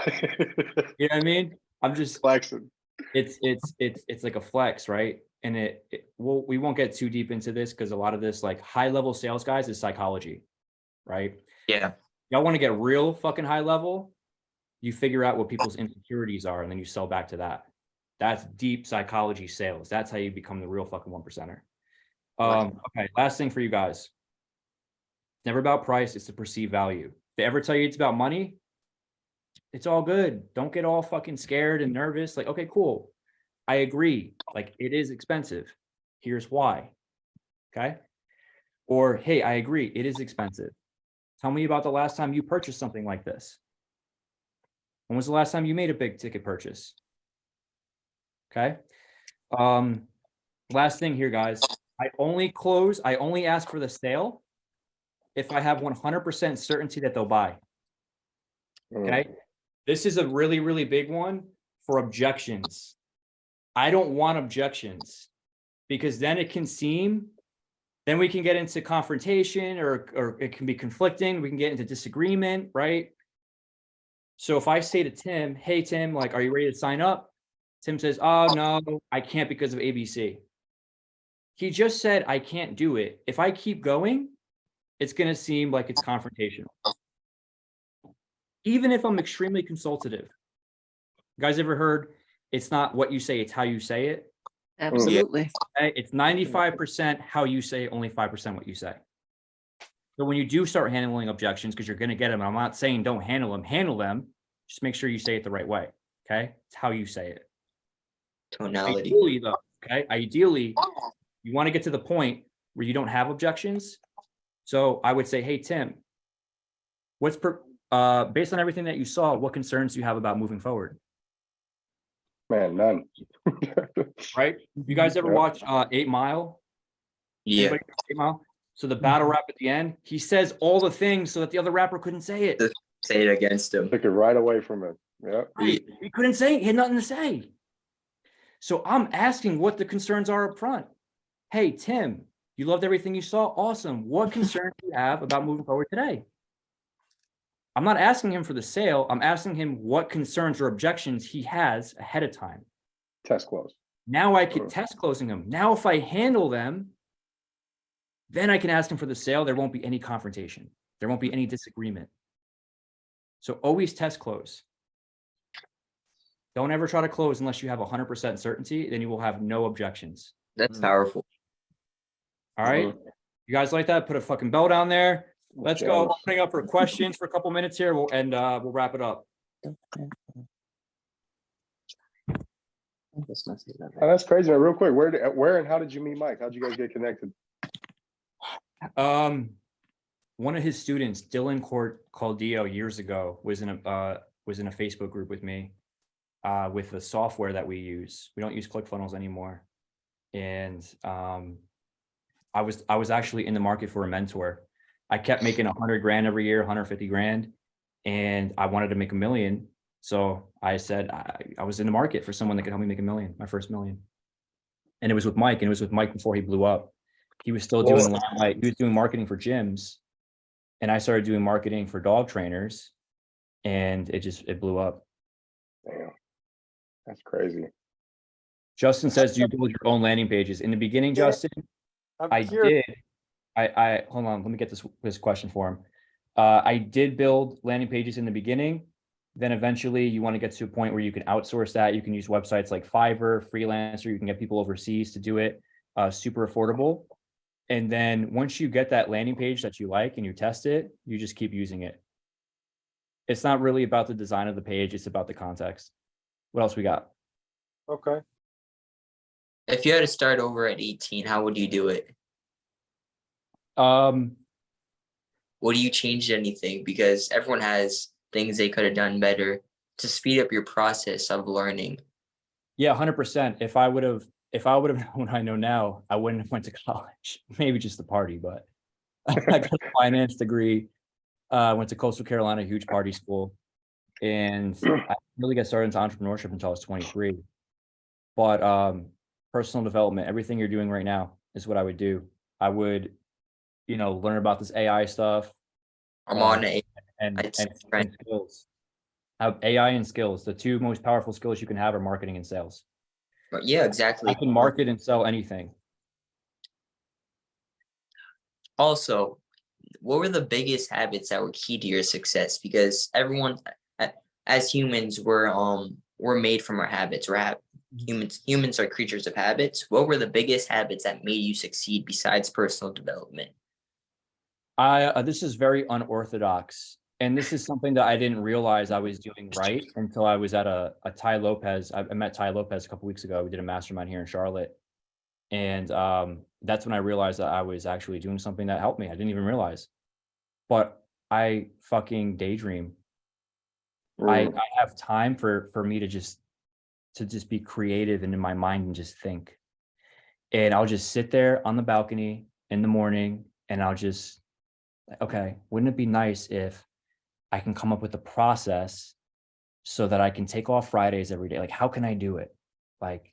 what I mean? I'm just flexing. It's like a flex, right? And we won't get too deep into this because a lot of this like high level sales guys is psychology, right? Yeah. Y'all want to get real fucking high level? You figure out what people's insecurities are and then you sell back to that. That's deep psychology sales. That's how you become the real fucking 1%er. Okay, last thing for you guys. It's never about price, it's the perceived value. If they ever tell you it's about money, it's all good. Don't get all fucking scared and nervous. Like, okay, cool. I agree. Like, it is expensive. Here's why. Okay? Or, hey, I agree. It is expensive. Tell me about the last time you purchased something like this. When was the last time you made a big ticket purchase? Okay. Last thing here, guys. I only ask for the sale if I have 100% certainty that they'll buy. Okay. This is a really, really big one for objections. I don't want objections because then then we can get into confrontation or it can be conflicting. We can get into disagreement, right? So if I say to Tim, hey, Tim, like, are you ready to sign up? Tim says, oh, no, I can't because of ABC. He just said, I can't do it. If I keep going, it's going to seem like it's confrontational. Even if I'm extremely consultative. You guys ever heard, it's not what you say, it's how you say it? Absolutely. Okay? It's 95% how you say it, only 5% what you say. So when you do start handling objections, because you're going to get them, and I'm not saying don't handle them, just make sure you say it the right way. Okay? It's how you say it. Tonality. Ideally, though, okay? Ideally, you want to get to the point where you don't have objections. So I would say, hey, Tim, based on everything that you saw, what concerns do you have about moving forward? Man, none. Right? You guys ever watch 8 Mile? Yeah. Anybody watch 8 Mile? So the battle rap at the end, he says all the things so that the other rapper couldn't say it. Say it against him. Took it right away from him. Yeah. Right. He couldn't say it. He had nothing to say. So I'm asking what the concerns are up front. Hey, Tim, you loved everything you saw. Awesome. What concerns do you have about moving forward today? I'm not asking him for the sale. I'm asking him what concerns or objections he has ahead of time. Test close. Now I can test closing them. Now, if I handle them, then I can ask him for the sale. There won't be any confrontation. There won't be any disagreement. So always test close. Don't ever try to close unless you have 100% certainty. Then you will have no objections. That's powerful. All right. You guys like that? Put a fucking bell down there. Let's go. Opening up for questions for a couple minutes here, we'll wrap it up. Oh, that's crazy, man. Real quick, where and how did you meet Mike? How'd you guys get connected? One of his students, Dylan Caldillo, years ago, was in a Facebook group with me, with the software that we use. We don't use ClickFunnels anymore, and I was actually in the market for a mentor. I kept making 100 grand every year, 150 grand, and I wanted to make $1 million. So I said I was in the market for someone that could help me make $1 million, my first $1 million. And it was with Mike, and it was with Mike before he blew up. He was still doing he was doing marketing for gyms, and I started doing marketing for dog trainers, and it blew up. Damn, that's crazy. Justin says, do you build your own landing pages? In the beginning, Justin, I did. I hold on, let me get this question for him. I did build landing pages in the beginning. Then eventually you want to get to a point where you can outsource that. You can use websites like Fiverr, Freelancer. You can get people overseas to do it, super affordable. And then once you get that landing page that you like and you test it, you just keep using it. It's not really about the design of the page. It's about the context. What else we got? Okay. If you had to start over at 18, how would you do it? Would you change anything? Because everyone has things they could have done better to speed up your process of learning. Yeah, 100%. If I would have known what I know now, I wouldn't have went to college. Maybe just the party, but I got a finance degree. Went to Coastal Carolina, huge party school, and I didn't really get started into entrepreneurship until I was 23. But personal development, everything you're doing right now is what I would do. I would, learn about this AI stuff. I'm on AI and skills. Have AI and skills. The two most powerful skills you can have are marketing and sales. Yeah, exactly. I can market and sell anything. Also, what were the biggest habits that were key to your success? Because everyone, as humans, we're made from our habits. Humans are creatures of habits. What were the biggest habits that made you succeed besides personal development? This is very unorthodox, and this is something that I didn't realize I was doing right until I was at a Ty Lopez. I met Ty Lopez a couple weeks ago. We did a mastermind here in Charlotte, and that's when I realized that I was actually doing something that helped me. I didn't even realize, but I fucking daydream. I have time for me to just be creative and in my mind and just think, and I'll just sit there on the balcony in the morning, and I'll just, okay, wouldn't it be nice if I can come up with a process so that I can take off Fridays every day? Like, how can I do it? Like,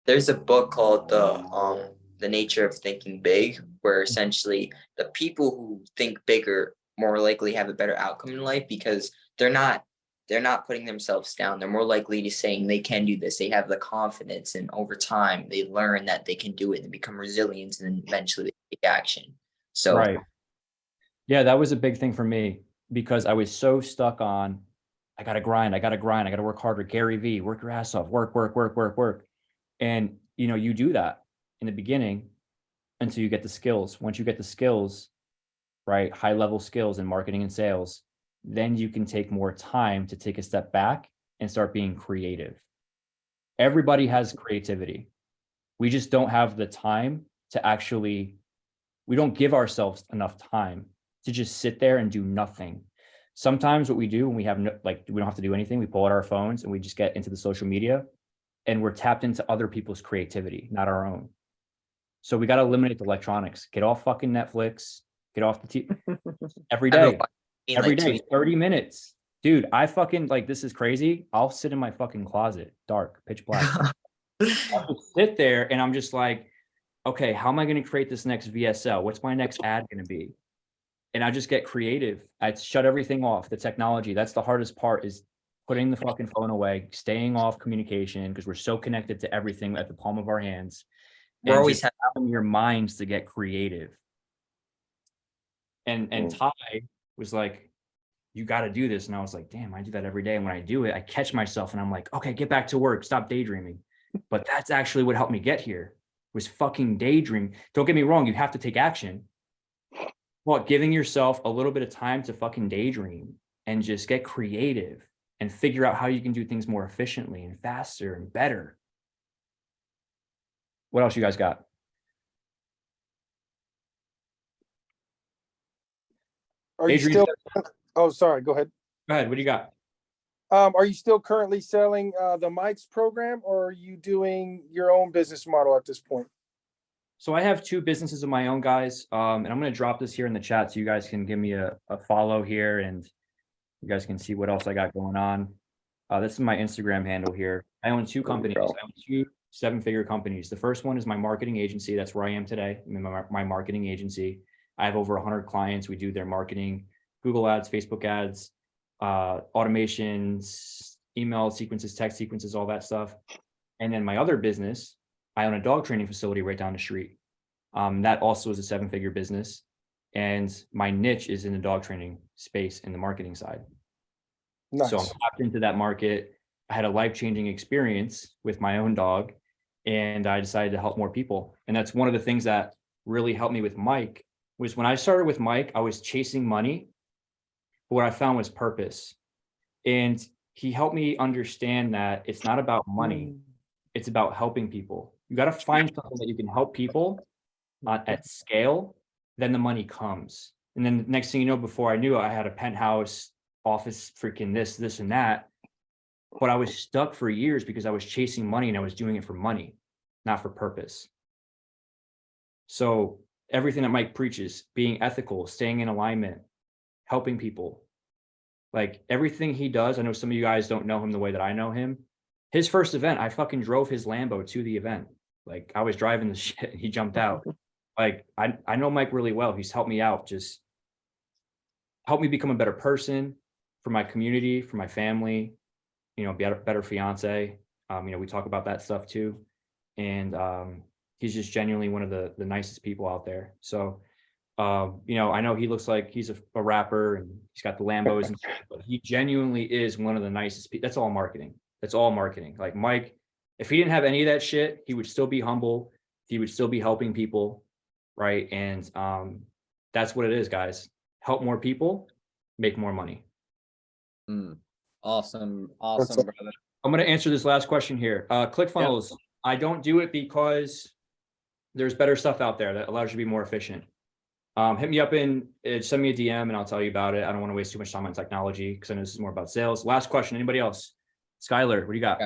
there's a book called The Nature of Thinking Big, where essentially the people who think bigger more likely have a better outcome in life because they're not they're not putting themselves down. They're more likely to saying they can do this. They have the confidence, and over time they learn that they can do it and become resilient, and then eventually they take action. So right. Yeah, that was a big thing for me because I was so stuck on, I got to grind, I got to work harder. Gary V, work your ass off, work. And, you know, you do that in the beginning until you get the skills. Once you get the skills, right, high level skills in marketing and sales, then you can take more time to take a step back and start being creative. Everybody has creativity. We just don't have the time to actually, we don't give ourselves enough time to just sit there and do nothing. Sometimes what we do when we have no, like, we don't have to do anything, we pull out our phones and we just get into the social media and we're tapped into other people's creativity, not our own. So we got to eliminate the electronics, get off fucking Netflix, get off the TV every day, 30 minutes. Dude, I fucking, like, this is crazy. I'll sit in my fucking closet, dark, pitch black. I'll just sit there and I'm just like, okay, how am I going to create this next VSL? What's my next ad going to be? And I just get creative. I shut everything off, the technology. That's the hardest part, is putting the fucking phone away, staying off communication, because we're so connected to everything at the palm of our hands. We're always having your minds to get creative. And Ty was like, you got to do this. And I was like, damn, I do that every day. And when I do it, I catch myself and I'm like, okay, get back to work. Stop daydreaming. But that's actually what helped me get here, was fucking daydream. Don't get me wrong. You have to take action. Well, giving yourself a little bit of time to fucking daydream and just get creative and figure out how you can do things more efficiently and faster and better. What else you guys got? Are you still? Oh, sorry. Go ahead. Go ahead. What do you got? Are you still currently selling the Mike's program, or are you doing your own business model at this point? So I have two businesses of my own, guys. And I'm going to drop this here in the chat so you guys can give me a follow here and you guys can see what else I got going on. This is my Instagram handle here. I own two companies. I own two 7-figure companies. The first one is my marketing agency. That's where I am today. I'm in my marketing agency. I have over 100 clients. We do their marketing, Google ads, Facebook ads, automations, email sequences, text sequences, all that stuff. And then my other business, I own a dog training facility right down the street. That also is a 7-figure business. And my niche is in the dog training space in the marketing side. Nice. So I'm tapped into that market. I had a life-changing experience with my own dog, and I decided to help more people. And that's one of the things that really helped me with Mike, was when I started with Mike, I was chasing money. But what I found was purpose. And he helped me understand that it's not about money. It's about helping people. You got to find something that you can help people at scale, then the money comes. And then the next thing you know, before I knew, I had a penthouse, office, freaking this and that. But I was stuck for years because I was chasing money and I was doing it for money, not for purpose. So everything that Mike preaches, being ethical, staying in alignment, helping people, like everything he does. I know some of you guys don't know him the way that I know him. His first event, I fucking drove his Lambo to the event. Like, I was driving the shit, he jumped out. Like, I know Mike really well. He's helped me out, just helped me become a better person for my community, for my family, you know, be a better fiance. You know, we talk about that stuff too. And he's just genuinely one of the nicest people out there. So, you know, I know he looks like he's a rapper and he's got the Lambos and stuff, but he genuinely is one of the nicest people. That's all marketing. That's all marketing. Like Mike, if he didn't have any of that shit, he would still be humble. He would still be helping people. Right. And that's what it is, guys. Help more people, make more money. Awesome, brother. I'm going to answer this last question here. ClickFunnels. Yep. I don't do it because there's better stuff out there that allows you to be more efficient. Hit me up and send me a DM and I'll tell you about it. I don't want to waste too much time on technology because I know this is more about sales. Last question. Anybody else? Skylar, what do you got?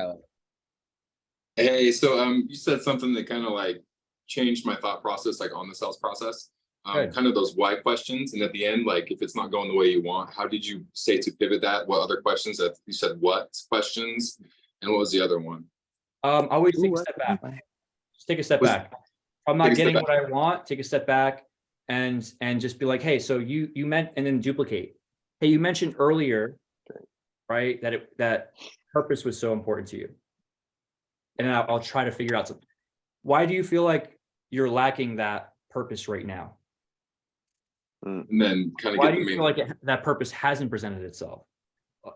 Hey, so you said something that kind of like changed my thought process, like on the sales process. Kind of those why questions. And at the end, like if it's not going the way you want, how did you say to pivot that? What other questions? That you said what questions? And what was the other one? Always take a step back. Just take a step back. If I'm not getting what I want, take a step back and just be like, hey, so you meant, and then duplicate. Hey, you mentioned earlier, right? That purpose was so important to you. And then I'll try to figure out something. Why do you feel like you're lacking that purpose right now? And then kind of Why get do the you feel like that purpose hasn't presented itself?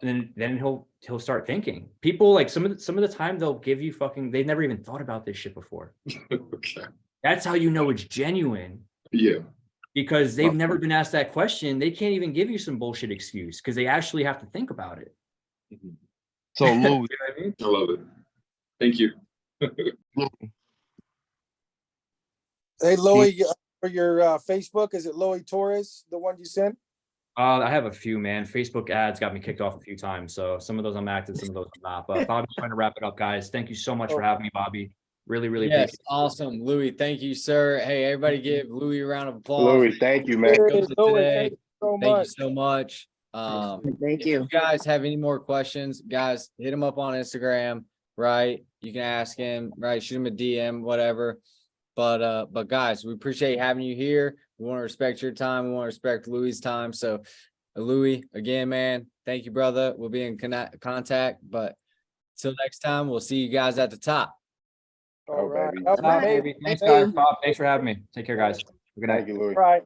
And then he'll start thinking. People like some of the time they'll give you they've never even thought about this shit before. Okay. That's how you know it's genuine. Yeah. Because they've never been asked that question. They can't even give you some bullshit excuse because they actually have to think about it. So Louis, You know what I mean? I love it. Thank you. Hey, Louie, for your Facebook, is it Louie Torres, the one you sent? I have a few, man. Facebook ads got me kicked off a few times. So some of those I'm active, some of those I'm not. But Bobby's trying to wrap it up, guys. Thank you so much for having me, Bobby. Really, really Yes, appreciate it. awesome. Louie, thank you, sir. Hey, everybody give Louie a round of applause. Louis, thank you, man. Louie, Today. thank you so Thank you much. so much. Thank If you. you guys have any more questions, guys, hit him up on Instagram, right? You can ask him, right? Shoot him a DM, whatever. But guys, we appreciate having you here. We want to respect your time. We want to respect Louie's time. So Louie, again, man, thank you, brother. We'll be in contact, but till next time, we'll see you guys at the top. All right. baby. All right. Thanks, guys. Bob, thanks for having me. Take care, guys. Good night. Thank you, Louis. Right.